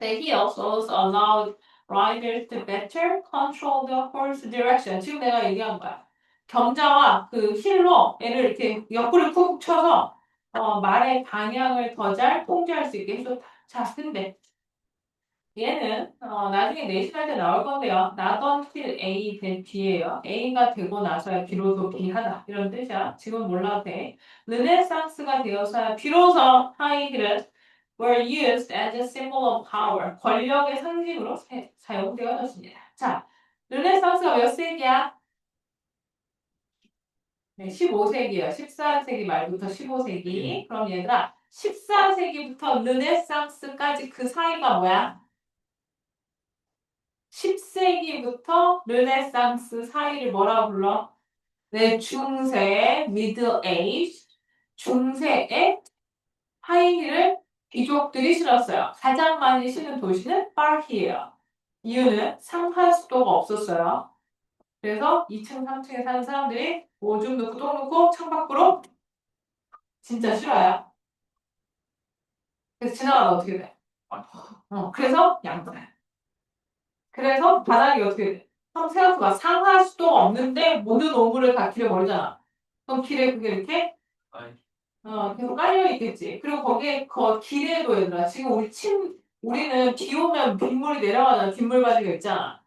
he also allowed riders to better control the horse direction. 지금 내가 얘기한 거야. 겸자와 그 힐로 얘를 이렇게 옆구리 푹 쳐서 말의 방향을 더 잘 통제할 수 있게 해줬다. 자, 근데 얘는 나중에 내신할 때 나올 건데요. Not until A 된 B예요. A가 되고 나서야 비로소 B하다. 이런 뜻이야. 지금 몰라도 돼. 르네상스가 되어서야 비로소 하이힐은 were used as a symbol of power. 권력의 상징으로 사용되어졌습니다. 자, 르네상스가 몇 세기야? 네, 15세기예요. 14세기 말부터 15세기. 그럼 얘들아, 14세기부터 르네상스까지 그 사이가 뭐야? 10세기부터 르네상스 사이를 뭐라고 불러? 네, 중세, 미들 에이지, 중세에 하이힐을 귀족들이 신었어요. 가장 많이 신은 도시는 파리예요. 이유는 상하수도가 없었어요. 그래서 2층, 3층에 사는 사람들이 오줌 넣고 똥 넣고 창밖으로 진짜 싫어요. 그래서 지나가다 어떻게 돼? 그래서 양보해. 그래서 바닥이 어떻게 돼? 한번 생각해봐. 상하수도가 없는데 모든 오물을 다 길에 버리잖아. 그럼 길에 그게 이렇게 계속 깔려 있겠지. 그리고 거기에 길에도 얘들아. 지금 우리는 비 오면 빗물이 내려가잖아. 빗물바지가 있잖아.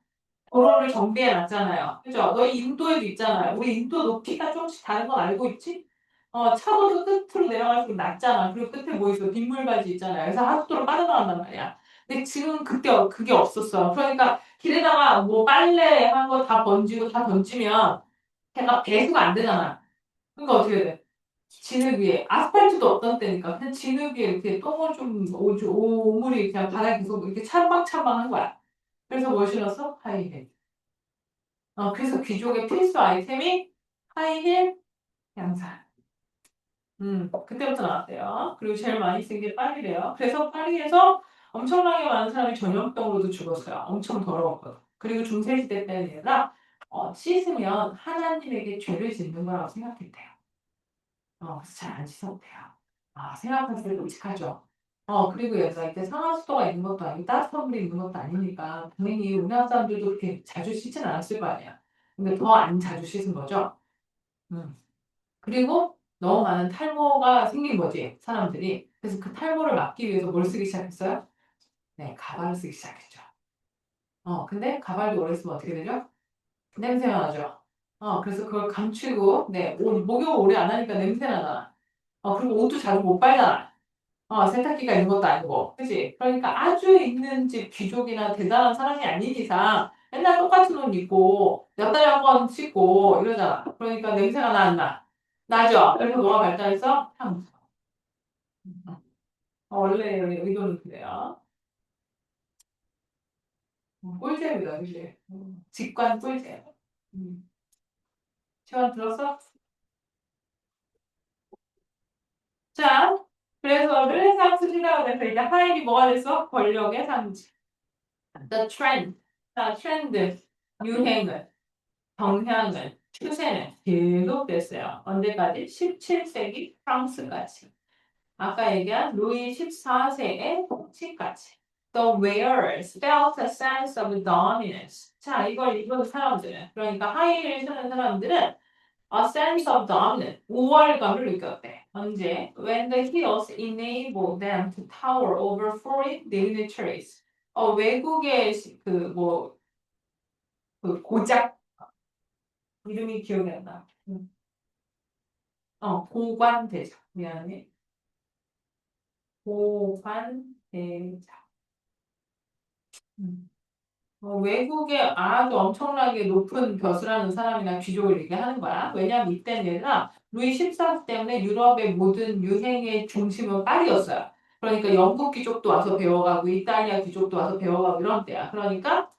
도로를 정비해 놨잖아요. 그죠? 너희 인도에도 있잖아요. 우리 인도 높이가 조금씩 다른 건 알고 있지? 차도도 끝으로 내려갈수록 낮잖아. 그리고 끝에 뭐 있어? 빗물바지 있잖아요. 그래서 하수도로 빠져나간단 말이야. 근데 지금 그때 그게 없었어. 그러니까 길에다가 뭐 빨래 한 거 다 번지고 다 던지면 걔가 배수가 안 되잖아. 그러니까 어떻게 돼? 진흙 위에 아스팔트도 없던 때니까 그냥 진흙 위에 이렇게 똥을 좀 오물이 그냥 바닥에 계속 이렇게 찬방찬방한 거야. 그래서 뭘 신었어? 하이힐. 그래서 귀족의 필수 아이템이 하이힐 양산. 그때부터 나왔대요. 그리고 제일 많이 쓴 게 파리래요. 그래서 파리에서 엄청나게 많은 사람이 전염병으로도 죽었어요. 엄청 더러웠거든. 그리고 중세시대 때는 얘가 씻으면 하나님에게 죄를 짓는 거라고 생각했대요. 그래서 잘 안 씻어도 돼요. 생각할수록 끔찍하죠. 그리고 얘가 이때 상하수도가 있는 것도 아니고 따뜻한 물이 있는 것도 아니니까 당연히 우리나라 사람들도 그렇게 자주 씻지는 않았을 거 아니야. 근데 더 안 자주 씻은 거죠. 음. 그리고 너무 많은 탈모가 생긴 거지, 사람들이. 그래서 그 탈모를 막기 위해서 뭘 쓰기 시작했어요? 네, 가발을 쓰기 시작했죠. 근데 가발도 오래 쓰면 어떻게 되죠? 냄새가 나죠. 그래서 그걸 감추고, 네, 목욕을 오래 안 하니까 냄새 나잖아. 그리고 옷도 자주 못 빨잖아. 세탁기가 있는 것도 아니고, 그치? 그러니까 아주 있는 집 귀족이나 대단한 사람이 아닌 이상 맨날 똑같은 옷 입고 몇 달에 한 번 씻고 이러잖아. 그러니까 냄새가 나, 안 나? 나죠? 그래서 뭐가 발달해서 향수. 원래 의도는 그래요. 꿀잼이다, 그치? 직관 꿀잼. 시간 들었어? 자, 그래서 르네상스 시대가 돼서 이제 하이이 뭐가 됐어? 권력의 상징. The trend. 자, 트렌드, 유행은, 경향은, 추세는 계속됐어요. 언제까지? 17세기 프랑스까지. 아까 얘기한 루이 14세의 통치까지. The wearers felt a sense of dominance. 자, 이걸 입은 사람들은, 그러니까 하이힐을 신는 사람들은 a sense of dominance, 우월감을 느꼈대. 언제? When the heels enabled them to tower over foreign dignitaries. 외국의 그 고작 이름이 기억이 안 나. 고관대장. 미안해. 고관대장. 외국에 아주 엄청나게 높은 벼슬하는 사람이나 귀족을 얘기하는 거야. 왜냐하면 이때는 얘들아 루이 14세 때문에 유럽의 모든 유행의 중심은 파리였어요. 그러니까 영국 귀족도 와서 배워가고 이탈리아 귀족도 와서 배워가고 이런 때야. 그러니까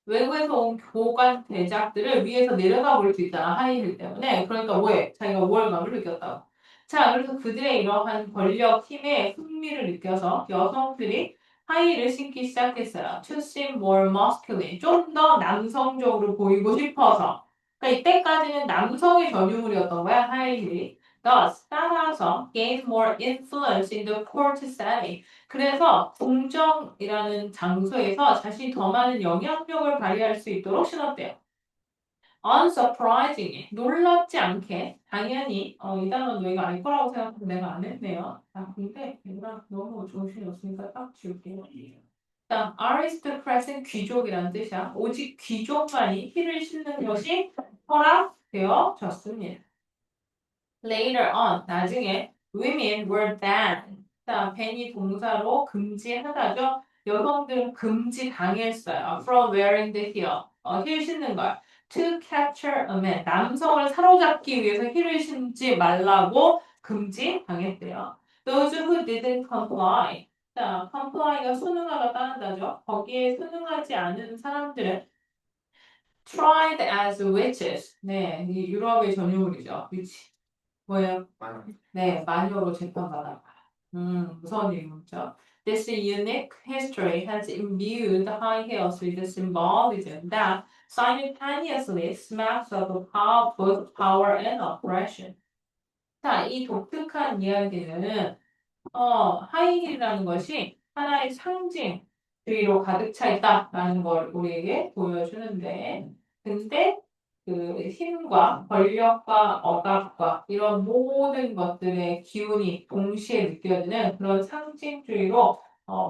외국에서 온 교관 대작들을 위에서 내려다 볼 수 있잖아. 하이힐 때문에. 그러니까 왜? 자기가 우월감을 느꼈다고. 자, 그래서 그들의 이러한 권력 힘에 흥미를 느껴서 여성들이 하이힐을 신기 시작했어요. To seem more masculine. 좀 더 남성적으로 보이고 싶어서. 그러니까 이때까지는 남성의 전유물이었던 거야, 하이힐이. Thus, 따라서 gain more influence in the court setting. 그래서 궁정이라는 장소에서 자신이 더 많은 영향력을 발휘할 수 있도록 신었대요. Unsurprisingly, 놀랍지 않게 당연히 이 단어는 너희가 알 거라고 생각해서 내가 안 했네요. 근데 얘들아 너무 정신이 없으니까 딱 지울게요. 일단 aristocrat은 귀족이라는 뜻이야. 오직 귀족만이 힐을 신는 것이 허락되어졌습니다. Later on, 나중에 women were banned. 자, ban이 동사로 금지하다죠. 여성들은 금지당했어요. From wearing the heel. 힐 신는 걸. To capture a man. 남성을 사로잡기 위해서 힐을 신지 말라고 금지당했대요. Those who didn't comply. 자, comply가 순응하다 따른다죠. 거기에 순응하지 않은 사람들은 tried as witches. 네, 이 유럽의 전유물이죠. witch. 뭐예요? 네, 마녀로 재판받아요. 무서운 일이죠. This unique history has imbued high heels with symbolism that simultaneously smacks of both power and oppression. 자, 이 독특한 이야기는 하이힐이라는 것이 하나의 상징주의로 가득 차 있다라는 걸 우리에게 보여주는데, 근데 그 힘과 권력과 억압과 이런 모든 것들의 기운이 동시에 느껴지는 그런 상징주의로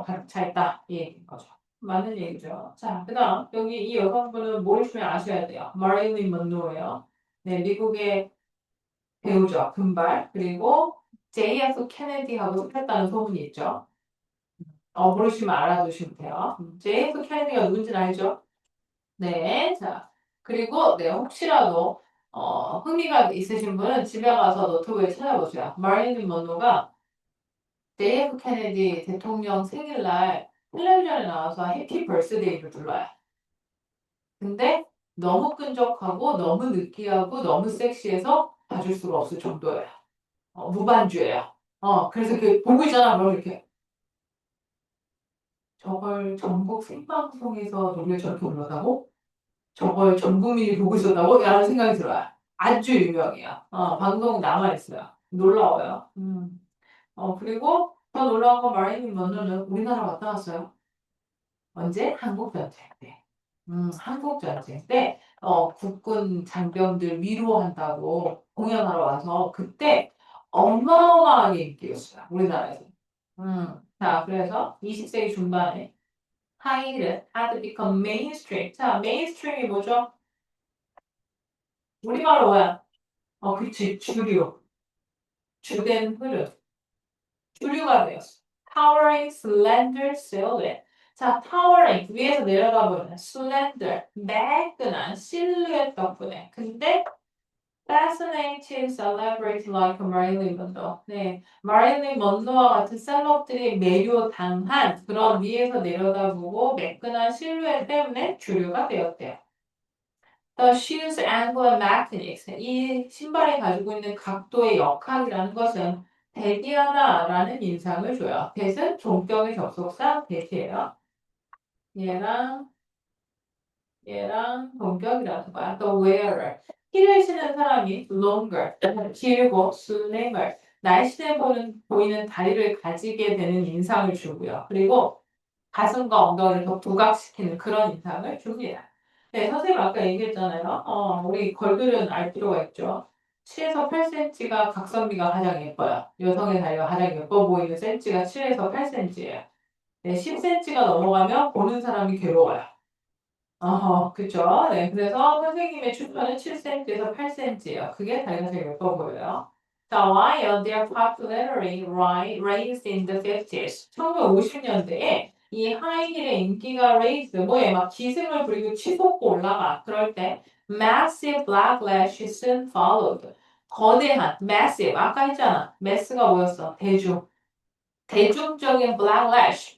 가득 차 있다 이 얘기인 거죠. 맞는 얘기죠. 자, 그다음 여기 이 여성분은 모르시면 아셔야 돼요. 마릴린 먼로예요. 네, 미국의 배우죠. 금발. 그리고 JF 케네디하고 섞였다는 소문이 있죠. 모르시면 알아두시면 돼요. JF 케네디가 누군지는 알죠? 네, 자. 그리고, 네, 혹시라도, 흥미가 있으신 분은 집에 가서 노트북에 찾아보세요. 마릴린 먼로가 JF 케네디 대통령 생일날 텔레비전에 나와서 해피 벌스데이를 불러요. 근데 너무 끈적하고, 너무 느끼하고, 너무 섹시해서 봐줄 수가 없을 정도예요. 무반주예요. 그래서 보고 있잖아. 그럼 이렇게. 저걸 전국 생방송에서 노래 저렇게 불렀다고? 저걸 전 국민이 보고 있었다고? 라는 생각이 들어요. 아주 유명해요. 방송 남아있어요. 놀라워요. 그리고 더 놀라운 건 마릴린 먼로는 우리나라 왔다 갔어요. 언제? 한국전쟁 때. 한국전쟁 때, 국군 장병들 위로한다고 공연하러 와서 그때 어마어마하게 인기였어요. 우리나라에서. 자, 그래서 20세기 중반에 하이힐은 had become mainstream. 자, mainstream이 뭐죠? 우리말로 뭐야? 그치, 주류. 주된 흐름. 주류가 되었어. Towering slender silhouette. 자, towering 위에서 내려다보는 slender 매끈한 실루엣 덕분에. 근데 fascinating celebrity like Marilyn Monroe. 네, 마릴린 먼로와 같은 셀럽들이 매료당한 그런 위에서 내려다보고 매끈한 실루엣 때문에 주류가 되었대요. The shoe's angular mechanics. 이 신발이 가지고 있는 각도의 역학이라는 것은 대기하다라는 인상을 줘요. 대은 종격의 접속사 대시예요. 얘랑 동격이라는 거야. The wearer. 힐을 신은 사람이 longer, 길고 slimmer, 날씬해 보이는 다리를 가지게 되는 인상을 주고요. 그리고 가슴과 엉덩이를 더 부각시키는 그런 인상을 줍니다. 네, 선생님 아까 얘기했잖아요. 우리 걸그룹은 알 필요가 있죠. 7에서 8cm가 각선미가 가장 예뻐요. 여성의 다리가 가장 예뻐 보이는 센치가 7에서 8cm예요. 네, 10cm가 넘어가면 보는 사람이 괴로워요. 그쵸. 네, 그래서 선생님의 추천은 7cm에서 8cm예요. 그게 다리가 제일 예뻐 보여요. 자, while their popularity raised in the 50s, 1950년대에 이 하이힐의 인기가 raised, 뭐에 막 기승을 부리고 치솟고 올라가. 그럴 때 massive backlash soon followed. 거대한, massive, 아까 했잖아. mass가 뭐였어? 대중적인 backlash,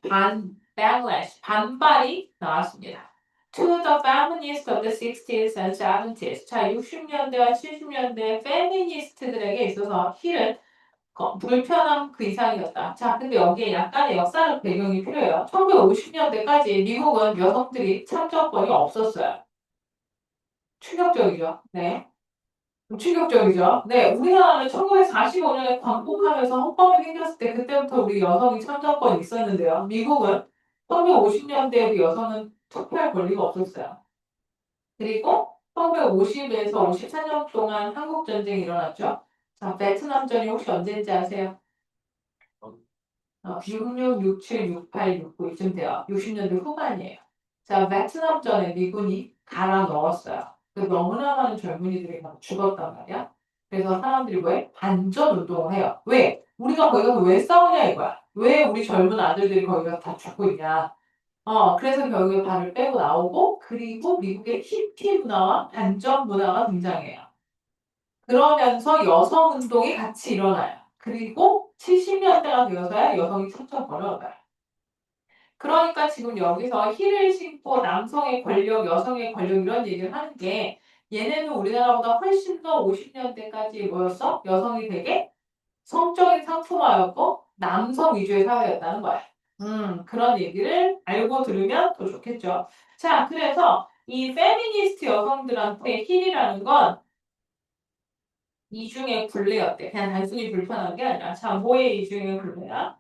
반발이 나왔습니다. To the feminists of the 60s and 70s. 자, 60년대와 70년대 페미니스트들에게 있어서 힐은 불편함 그 이상이었다. 자, 근데 여기에 약간의 역사적 배경이 필요해요. 1950년대까지 미국은 여성들이 참정권이 없었어요. 충격적이죠. 네. 충격적이죠. 네, 우리나라는 1945년에 광복하면서 헌법이 생겼을 때 그때부터 우리 여성이 참정권이 있었는데요. 미국은 1950년대에도 여성은 투표할 권리가 없었어요. 그리고 1950에서 54년 동안 한국전쟁이 일어났죠. 자, 베트남전이 혹시 언제인지 아세요? 66, 67, 68, 69 이쯤 돼요. 60년대 후반이에요. 자, 베트남전에 미군이 갈아 넣었어요. 그래서 너무나 많은 젊은이들이 막 죽었단 말이야. 그래서 사람들이 왜? 반전 운동을 해요. 왜? 우리가 거기 가서 왜 싸우냐 이거야. 왜 우리 젊은 아들들이 거기 가서 다 죽고 있냐. 그래서 결국에 발을 빼고 나오고, 그리고 미국의 힙티 문화와 반전 문화가 등장해요. 그러면서 여성 운동이 같이 일어나요. 그리고 70년대가 되어서야 여성이 참정권을 얻어요. 그러니까 지금 여기서 힐을 신고 남성의 권력, 여성의 권력 이런 얘기를 하는 게 얘네는 우리나라보다 훨씬 더 50년대까지 뭐였어? 여성이 되게 성적인 상품화였고 남성 위주의 사회였다는 거야. 그런 얘기를 알고 들으면 더 좋겠죠. 자, 그래서 이 페미니스트 여성들한테 힐이라는 건 이중의 굴레였대. 그냥 단순히 불편한 게 아니라. 자, 뭐의 이중의 굴레야?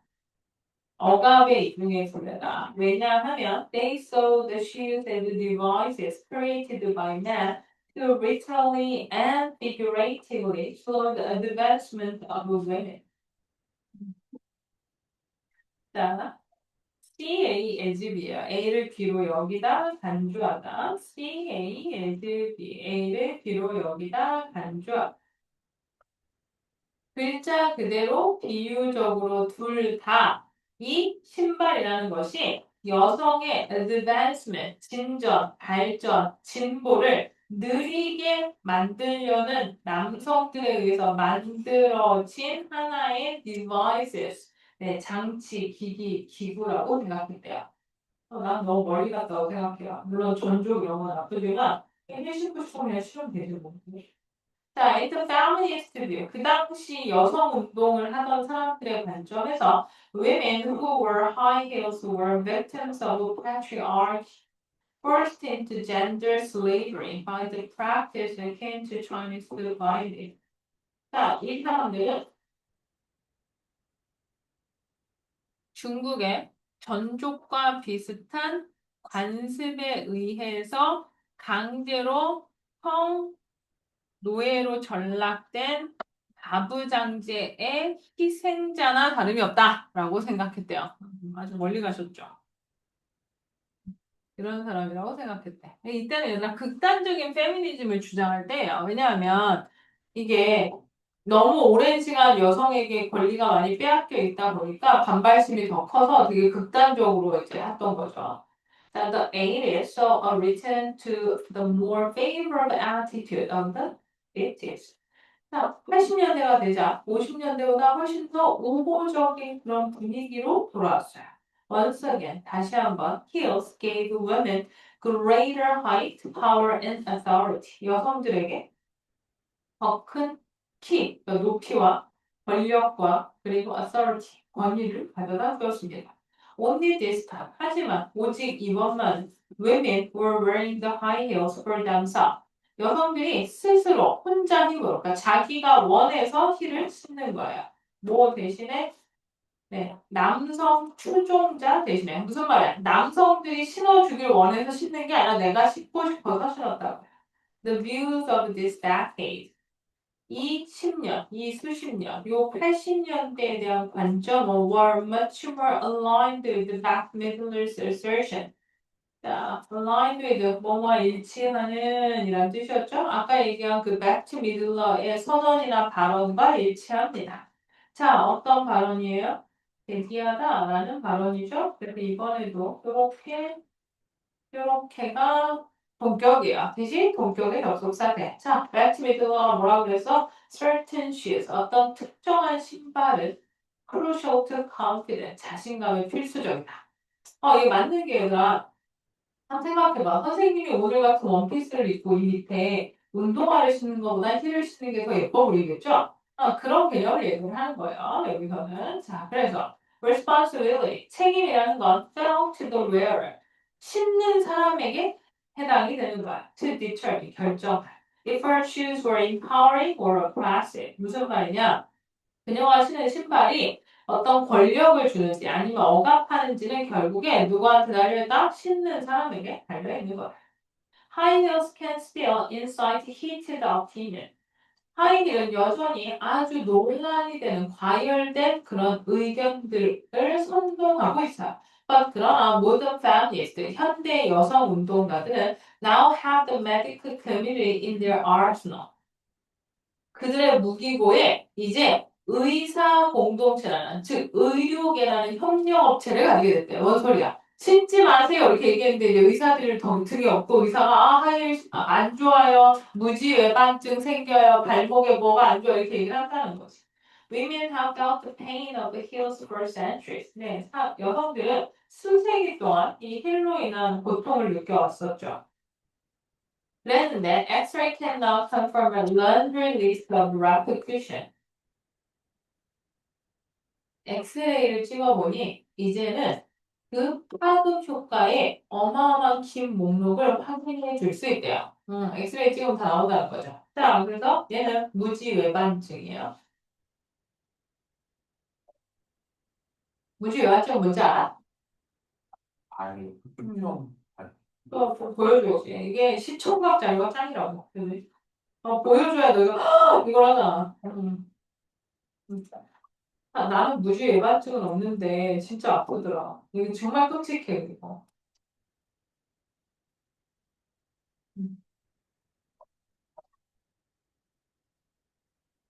억압의 이중의 굴레다. 왜냐하면 they saw the shoes and the devices created by men to literally and figuratively slow the advancement of women. 자, CA as B예요. A를 B로 여기다 간주하다. CA as B. A를 B로 여기다 간주하다. 글자 그대로 비유적으로 둘 다 이 신발이라는 것이 여성의 advancement, 진전, 발전, 진보를 느리게 만들려는 남성들에 의해서 만들어진 하나의 devices, 네, 장치, 기기, 기구라고 생각했대요. 난 너무 멀리 갔다고 생각해요. 물론 전조 이런 건 나쁘지만 해주고 싶으면 실험 되지 뭐. 자, 일단 feminist view. 그 당시 여성 운동을 하던 사람들의 관점에서 women who wore high heels were victims of patriarchy forced into gender slavery by the practice akin to Chinese dividing. 자, 이 사람들은 중국의 전족과 비슷한 관습에 의해서 강제로 노예로 전락된 가부장제의 희생자나 다름이 없다라고 생각했대요. 아주 멀리 가셨죠. 이런 사람이라고 생각했대. 이때는 얘들아 극단적인 페미니즘을 주장할 때예요. 왜냐하면 이게 너무 오랜 시간 여성에게 권리가 많이 빼앗겨 있다 보니까 반발심이 더 커서 되게 극단적으로 이제 했던 거죠. 자, the aid is so a return to the more favorable attitude of the 80s. 자, 80년대가 되자 50년대보다 훨씬 더 우호적인 그런 분위기로 돌아왔어요. Once again, 다시 한번, heels gave women greater height, power, and authority. 여성들에게 더 큰 키, 그러니까 높이와 권력과 그리고 authority, 권위를 가져다 주었습니다. Only this time, 하지만 오직 이번만 women were wearing the high heels for themselves. 여성들이 스스로 혼자 힘으로, 그러니까 자기가 원해서 힐을 신는 거예요. 뭐 대신에 네, 남성 추종자 대신에 무슨 말이야? 남성들이 신어주길 원해서 신는 게 아니라 내가 신고 싶어서 신었다고. The views of this decade. 이 10년, 이 수십 년, 요 80년대에 대한 관점 were much more aligned with Bette Midler's assertion. 자, aligned with 뭐뭐 일치하는 이란 뜻이었죠? 아까 얘기한 그 Bette Midler의 선언이나 발언과 일치합니다. 자, 어떤 발언이에요? 대기하다라는 발언이죠. 그래서 이번에도 요렇게가 동격이야. 대신 동격의 접속사대. 자, Bette Midler가 뭐라고 그랬어? Certain shoes, 어떤 특정한 신발은 crucial to confidence, 자신감에 필수적이다. 이게 맞는 게 아니라 생각해봐. 선생님이 오늘 같은 원피스를 입고 이 밑에 운동화를 신는 것보다 힐을 신는 게 더 예뻐 보이겠죠? 그런 개념을 얘기를 하는 거예요. 여기서는. 자, 그래서 responsibility, 책임이라는 건 fell to the wearer, 신는 사람에게 해당이 되는 거야. to determine, 결정할. If her shoes were empowering or oppressive. 무슨 말이냐? 그녀가 신은 신발이 어떤 권력을 주는지 아니면 억압하는지는 결국에 누구한테 달려있다? 신는 사람에게 달려있는 거야. High heels can still incite heated opinion. 하이힐은 여전히 아주 논란이 되는 과열된 그런 의견들을 선동하고 있어요. 그러나 modern feminists, 현대 여성 운동가들은 now have the medical community in their arsenal. 그들의 무기고에 이제 의사 공동체라는, 즉 의료계라는 협력업체를 가지게 됐대요. 뭔 소리야? 신지 마세요 이렇게 얘기했는데 이제 의사들을 더 등이 없고 의사가 안 좋아요, 무지외반증 생겨요, 발목에 뭐가 안 좋아요 이렇게 얘기를 한다는 거지. Women have felt the pain of the heels for centuries. 네, 여성들은 수세기 동안 이 힐로 인한 고통을 느껴왔었죠. Then that X-ray can now confirm a laundry list of repetition. 엑스레이를 찍어보니 이제는 그 파급 효과의 어마어마한 긴 목록을 확인해 줄 수 있대요. 엑스레이 찍으면 다 나온다는 거죠. 자, 그래서 얘는 무지외반증이에요. 무지외반증 뭔지 알아? 발, 좀, 또 보여줘야지. 이게 시청각 자료가 짱이라고. 그지? 보여줘야 너가 이걸 하잖아. 나는 무지 외반증은 없는데 진짜 아프더라. 이게 정말 끔찍해 이거. 음,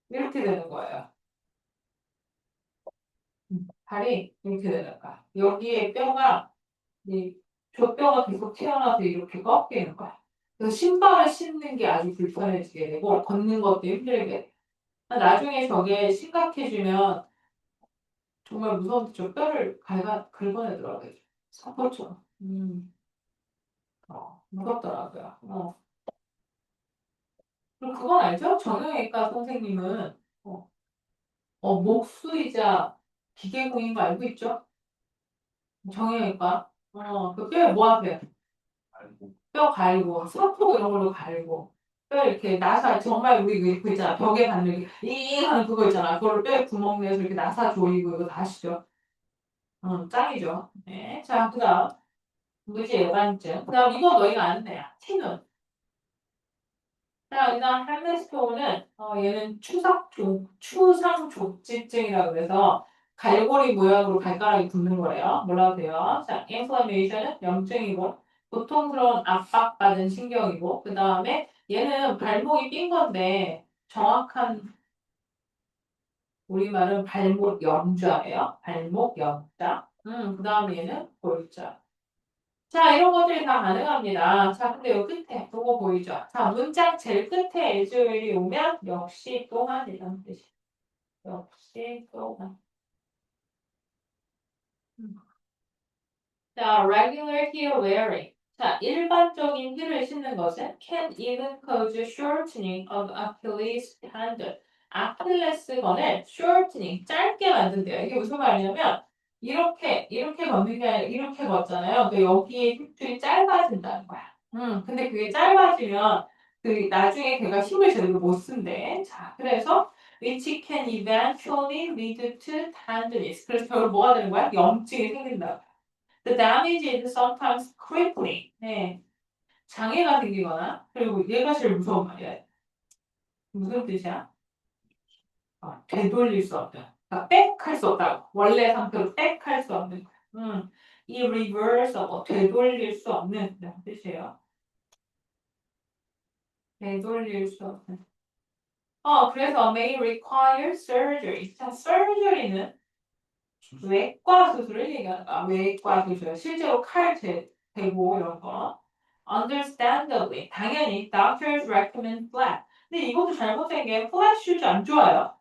이렇게 되는 거예요. 발이 이렇게 되는 거야. 여기에 뼈가 이 족뼈가 계속 튀어나와서 이렇게 꺾이는 거야. 그래서 신발을 신는 게 아주 불편해지게 되고 걷는 것도 힘들게 돼. 나중에 저게 심각해지면 정말 무서운데 저 뼈를 긁어내더라고요. 사포처럼. 무섭더라고요. 그리고 그건 알죠? 정형외과 선생님은 목수이자 기계공인 거 알고 있죠? 정형외과. 그 뼈에 뭐 하세요? 알고, 뼈 갈고, 사포 이런 걸로 갈고, 뼈 이렇게 나사, 정말 우리 그 있잖아. 벽에 받는 이 하는 그거 있잖아. 그걸 뼈에 구멍 내서 이렇게 나사 조이고 이거 다 아시죠? 짱이죠. 네. 자, 그 다음. 무지 예반증. 그 다음 이거 너희가 아는 애야. 티눈. 자, 그다음 헬레스토는 얘는 추상족지증이라고 그래서 갈고리 모양으로 발가락이 붓는 거래요. 뭐라고 해요? 자, inflammation은 염증이고 고통스러운 압박받은 신경이고 그 다음에 얘는 발목이 삔 건데 정확한 우리말은 발목 염좌예요. 발목 염자. 그 다음에 얘는 골자. 자, 이런 것들이 다 가능합니다. 자, 근데 요 끝에, 그거 보이죠? 자, 문장 제일 끝에 에즈웰이 오면 역시 또한 이런 뜻이. 역시 또한. 음. 자, regular heel wearing. 자, 일반적인 힐을 신는 것은 can even cause shortening of Achilles tendon. 아킬레스건을 shortening, 짧게 만든대요. 이게 무슨 말이냐면 이렇게 걷는 게 아니라 이렇게 걷잖아요. 그러니까 여기에 힘줄이 짧아진다는 거야. 근데 그게 짧아지면 그 나중에 걔가 힘을 제대로 못 쓴대. 자, 그래서 which can eventually lead to tendonitis. 그래서 결국 뭐가 되는 거야? 염증이 생긴다. The damage is sometimes crippling. 네. 장애가 생기거나, 그리고 얘가 제일 무서운 말이야. 무슨 뜻이야? 되돌릴 수 없다. 그러니까 백할 수 없다고. 원래 상태로 백할 수 없는 거야. 이 reversible, 되돌릴 수 없는 뜻이에요. 되돌릴 수 없는. 그래서 may require surgery. 자, surgery는 외과 수술을 얘기하는 거야. 외과 수술. 실제로 칼 대고 이런 거. Understandably. 당연히 doctors recommend flat. 근데 이것도 잘못된 게 flat shoes 안 좋아요.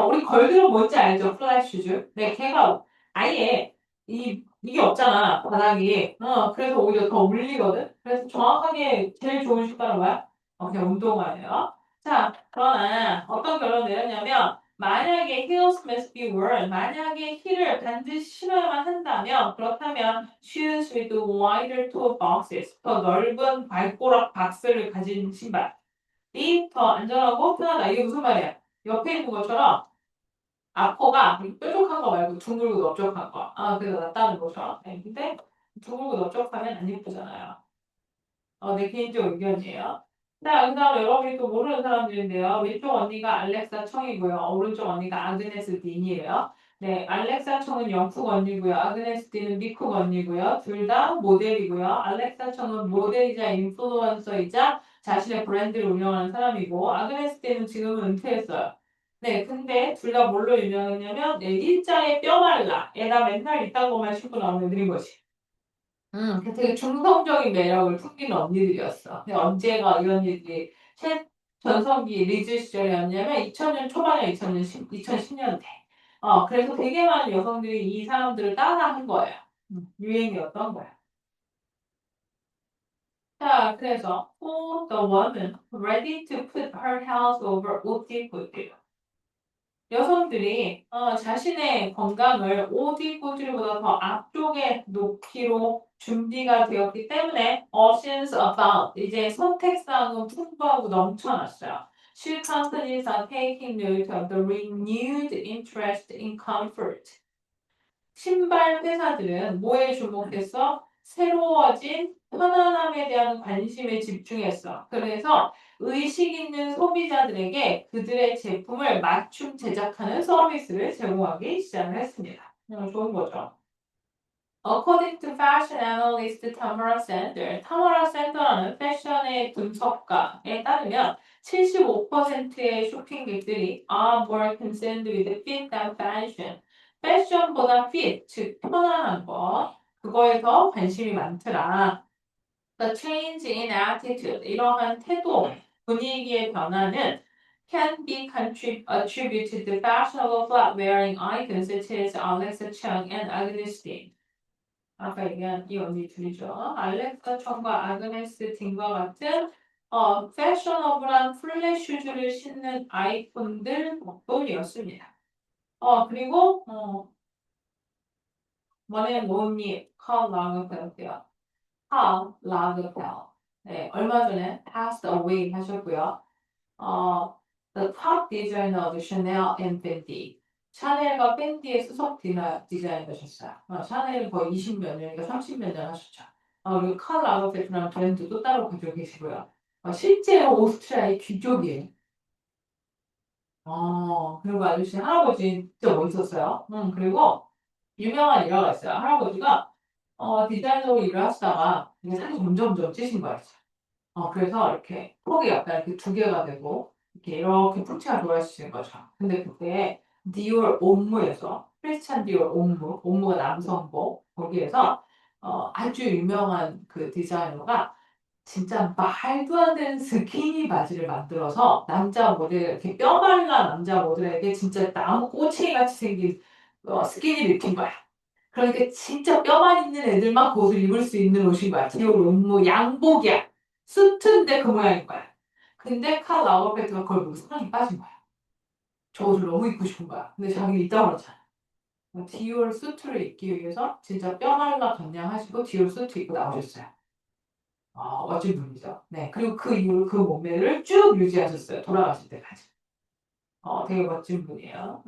우리 걸그룹 뭔지 알죠? flat shoes. 네, 걔가 아예 이게 없잖아. 바닥이. 그래서 오히려 더 울리거든. 그래서 정확하게 제일 좋은 습관은 뭐야? 그냥 운동화예요. 자, 그러나 어떤 결론 내렸냐면 만약에 heels must be worn, 만약에 힐을 반드시 신어야만 한다면 그렇다면 shoes with wider toe boxes, 더 넓은 발꼬락 박스를 가진 신발이 더 안전하고 편하다. 이게 무슨 말이야? 옆에 있는 것처럼 앞코가 뾰족한 거 말고 둥글고 넓적한 거. 그래서 낫다는 거죠. 네, 근데 둥글고 넓적하면 안 예쁘잖아요. 내 개인적 의견이에요. 자, 그 다음 여러분이 또 모르는 사람들인데요. 왼쪽 언니가 알렉사 청이고요. 오른쪽 언니가 아그네스 딘이에요. 네, 알렉사 청은 영국 언니고요. 아그네스 딘은 미국 언니고요. 둘 다 모델이고요. 알렉사 청은 모델이자 인플루언서이자 자신의 브랜드를 운영하는 사람이고, 아그네스 딘은 지금은 은퇴했어요. 네, 근데 둘 다 뭘로 유명했냐면, 네, 일자의 뼈말라. 애가 맨날 이딴 것만 신고 나오는 애들인 거지. 되게 중성적인 매력을 풍기는 언니들이었어. 근데 언제가 이 언니들이 전성기 리즈 시절이었냐면 2000년 초반이야, 2010년대. 그래서 되게 많은 여성들이 이 사람들을 따라한 거예요. 유행이었던 거야. 자, 그래서 for the woman ready to put her house over 오디코드. 여성들이 자신의 건강을 오디코드보다 더 앞쪽에 놓기로 준비가 되었기 때문에 options abound. 이제 선택사항은 풍부하고 넘쳐났어요. Shoe companies are taking note of the renewed interest in comfort. 신발 회사들은 뭐에 주목해서 새로워진 편안함에 대한 관심에 집중했어. 그래서 의식 있는 소비자들에게 그들의 제품을 맞춤 제작하는 서비스를 제공하기 시작을 했습니다. 좋은 거죠. According to fashion analyst Tamara Sender, 타마라 샌더라는 패션의 분석가에 따르면 75%의 쇼핑객들이 are more concerned with fit than fashion. 패션보다 fit, 즉 편안한 거, 그거에 더 관심이 많더라. The change in attitude, 이러한 태도, 분위기의 변화는 can be attributed to fashionable flat-wearing icons such as Alexa Chung and Agnes Dean. 아까 얘기한 이 언니 둘이죠. 알렉사 청과 아그네스 딘과 같은 패셔너블한 플랫 슈즈를 신는 아이콘들 덕분이었습니다. 그리고 머네 모니 칼 라그펠트요. 칼 라그펠. 네, 얼마 전에 passed away 하셨고요. The top designer of Chanel and Fendi. 샤넬과 펜디의 수석 디자이너셨어요. 샤넬은 거의 20몇 년, 그러니까 30몇 년 하셨죠. 그리고 칼 라거페트라는 브랜드도 따로 가지고 계시고요. 실제 오스트리아의 귀족이에요. 그리고 아저씨 할아버지 진짜 멋있었어요. 그리고 유명한 일화가 있어요. 할아버지가 디자이너로 일을 하시다가 이게 살이 점점점 찌신 거예요. 그래서 이렇게 폭이 약간 이렇게 두 개가 되고 이렇게 풍채가 돌아지는 거죠. 근데 그때 디올 옴무에서 크리스찬 디올 옴무가 남성복 거기에서 아주 유명한 그 디자이너가 진짜 말도 안 되는 스키니 바지를 만들어서 남자 모델 이렇게 뼈말라 남자 모델에게 진짜 나무 꼬챙이 같이 생긴 스키니를 입힌 거야. 그러니까 진짜 뼈만 있는 애들만 그 옷을 입을 수 있는 옷인 거야. 디올 옷, 뭐 양복이야. 수트인데 그 모양인 거야. 근데 칼 라거베트가 그걸 보고 사랑에 빠진 거야. 저 옷을 너무 입고 싶은 거야. 근데 자기는 있다고 그러잖아. 디올 수트를 입기 위해서 진짜 뼈말라 감량하시고 디올 수트 입고 나오셨어요. 멋진 분이죠. 네. 그리고 그 이후로 그 몸매를 쭉 유지하셨어요. 돌아가실 때까지. 되게 멋진 분이에요.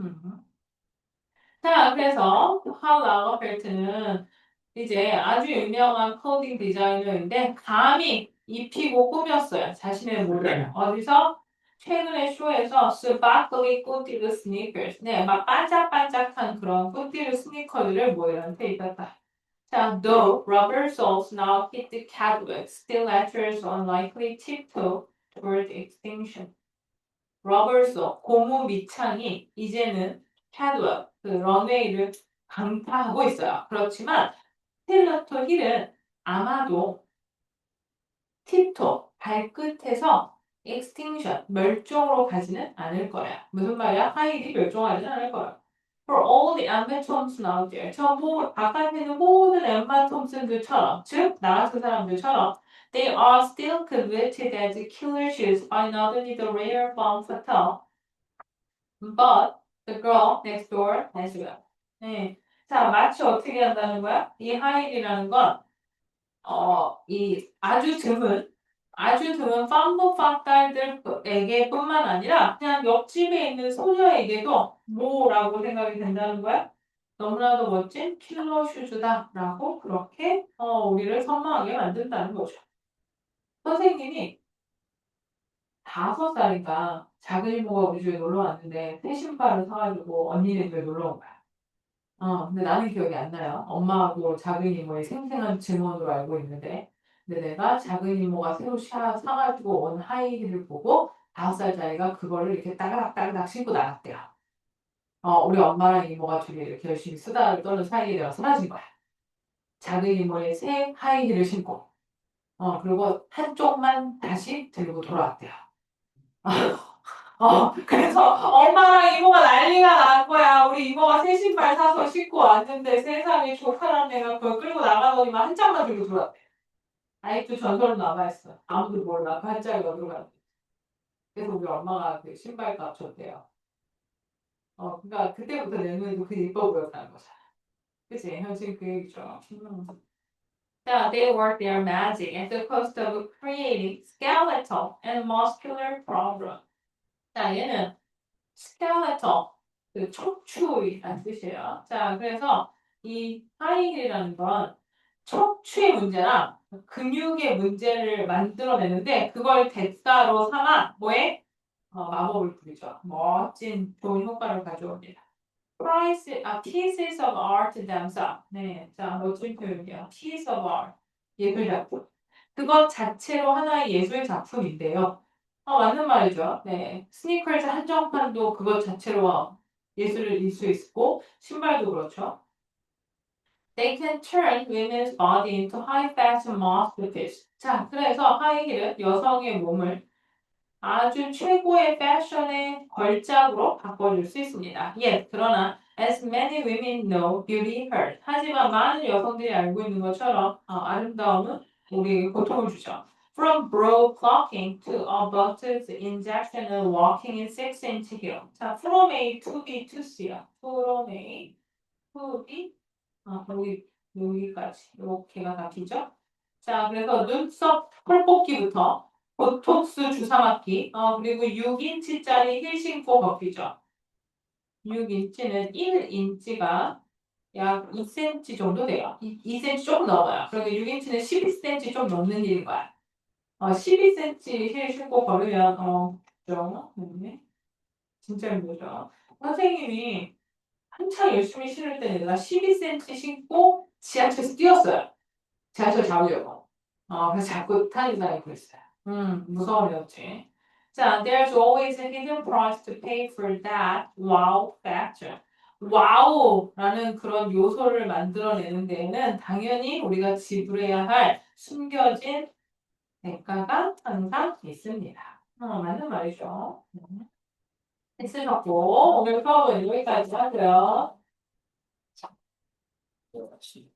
자, 그래서 칼 라거펠트는 이제 아주 유명한 코딩 디자이너인데 감히 입히고 꾸몄어요. 자신의 모델을. 어디서? 최근에 쇼에서 스파클리 꾸띠르 스니커스. 네, 막 반짝반짝한 그런 꾸띠르 스니커들을 모델한테 입혔다. 자, though rubber soles now hit the catwalk, still actors unlikely tiptoe toward extinction. 러버 소 고무 밑창이 이제는 catwalk, 그 런웨이를 강타하고 있어요. 그렇지만 스틸러토 힐은 아마도 팁토 발끝에서 extinction 멸종으로 가지는 않을 거야. 무슨 말이야? 하이힐이 멸종하지는 않을 거야. For all the Emma Thompson out there. 바깥에 있는 모든 엠마 톰슨들처럼, 즉 나 같은 사람들처럼 they are still convicted as killer shoes by not only the rare femme fatale, but the girl next door as well. 네. 자, 마치 어떻게 한다는 거야? 이 하이힐이라는 건 이 아주 드문 팜보 파딸들에게뿐만 아니라 그냥 옆집에 있는 소녀에게도 뭐라고 생각이 된다는 거야? 너무나도 멋진 킬러 슈즈다라고 그렇게 우리를 선망하게 만든다는 거죠. 선생님이 5살인가 작은 이모가 우리 집에 놀러 왔는데 새 신발을 사가지고 언니네 집에 놀러 온 거야. 근데 나는 기억이 안 나요. 엄마하고 작은 이모의 생생한 증언으로 알고 있는데. 근데 내가 작은 이모가 새로 사가지고 온 하이힐을 보고 5살짜리가 그거를 이렇게 따그닥따그닥 신고 나갔대요. 우리 엄마랑 이모가 둘이 이렇게 열심히 수다를 떠는 사이에 내가 사라진 거야. 작은 이모의 새 하이힐을 신고. 그리고 한쪽만 다시 들고 돌아왔대요. 그래서 엄마랑 이모가 난리가 난 거야. 우리 이모가 새 신발 사서 신고 왔는데 세상에 조카란 애가 그걸 끌고 나가더니만 한 짝만 들고 들어왔대. 아직도 전설로 남아있어. 아무도 몰라. 그 한 짝이 어디로 갔는지. 그래서 우리 엄마가 그 신발값 줬대요. 그러니까 그때부터 내 눈에도 그게 이뻐 보였다는 거잖아. 그치? 현실 그 얘기죠. 자, they work their magic at the cost of creating skeletal and muscular problem. 자, 얘는 skeletal, 그 척추이라는 뜻이에요. 자, 그래서 이 하이힐이라는 건 척추의 문제나 근육의 문제를 만들어내는데 그걸 대가로 삼아 뭐에? 마법을 부리죠. 멋진 좋은 효과를 가져옵니다. Pieces of art themselves. 네, 자, 멋진 표현이에요. Piece of art. 예술 작품. 그것 자체로 하나의 예술 작품인데요. 맞는 말이죠. 네. 스니커즈 한정판도 그것 자체로 예술을 일 수 있고, 신발도 그렇죠. They can turn women's body into high fashion masterpiece. 자, 그래서 하이힐은 여성의 몸을 아주 최고의 패션의 걸작으로 바꿔줄 수 있습니다. Yes, 그러나 as many women know, beauty hurts. 하지만 많은 여성들이 알고 있는 것처럼 아름다움은 우리에게 고통을 주죠. From broad clocking to a botox injection and walking in 6-inch heel. 자, from A to B to C야. from A to B, 여기까지 이렇게가 바뀌죠. 자, 그래서 눈썹 털 뽑기부터 보톡스 주사 맞기, 그리고 6인치짜리 힐 신고 걷기죠. 6인치는 1인치가 약 2cm 정도 돼요. 2cm 조금 넘어요. 그리고 6인치는 12cm 좀 넘는 힐인 거야. 12cm 힐 신고 걸으면, 그죠? 네. 진짜 힘들죠. 선생님이 한창 열심히 신을 때 내가 12cm 신고 지하철에서 뛰었어요. 지하철 잡으려고. 그래서 자꾸 타는 사람이 그랬어요. 무서워졌지. 자, there's always a hidden price to pay for that wow factor. 와우라는 그런 요소를 만들어내는 데에는 당연히 우리가 지불해야 할 숨겨진 대가가 항상 있습니다. 맞는 말이죠. 있으셨고, 오늘 수업은 여기까지 하고요. 같이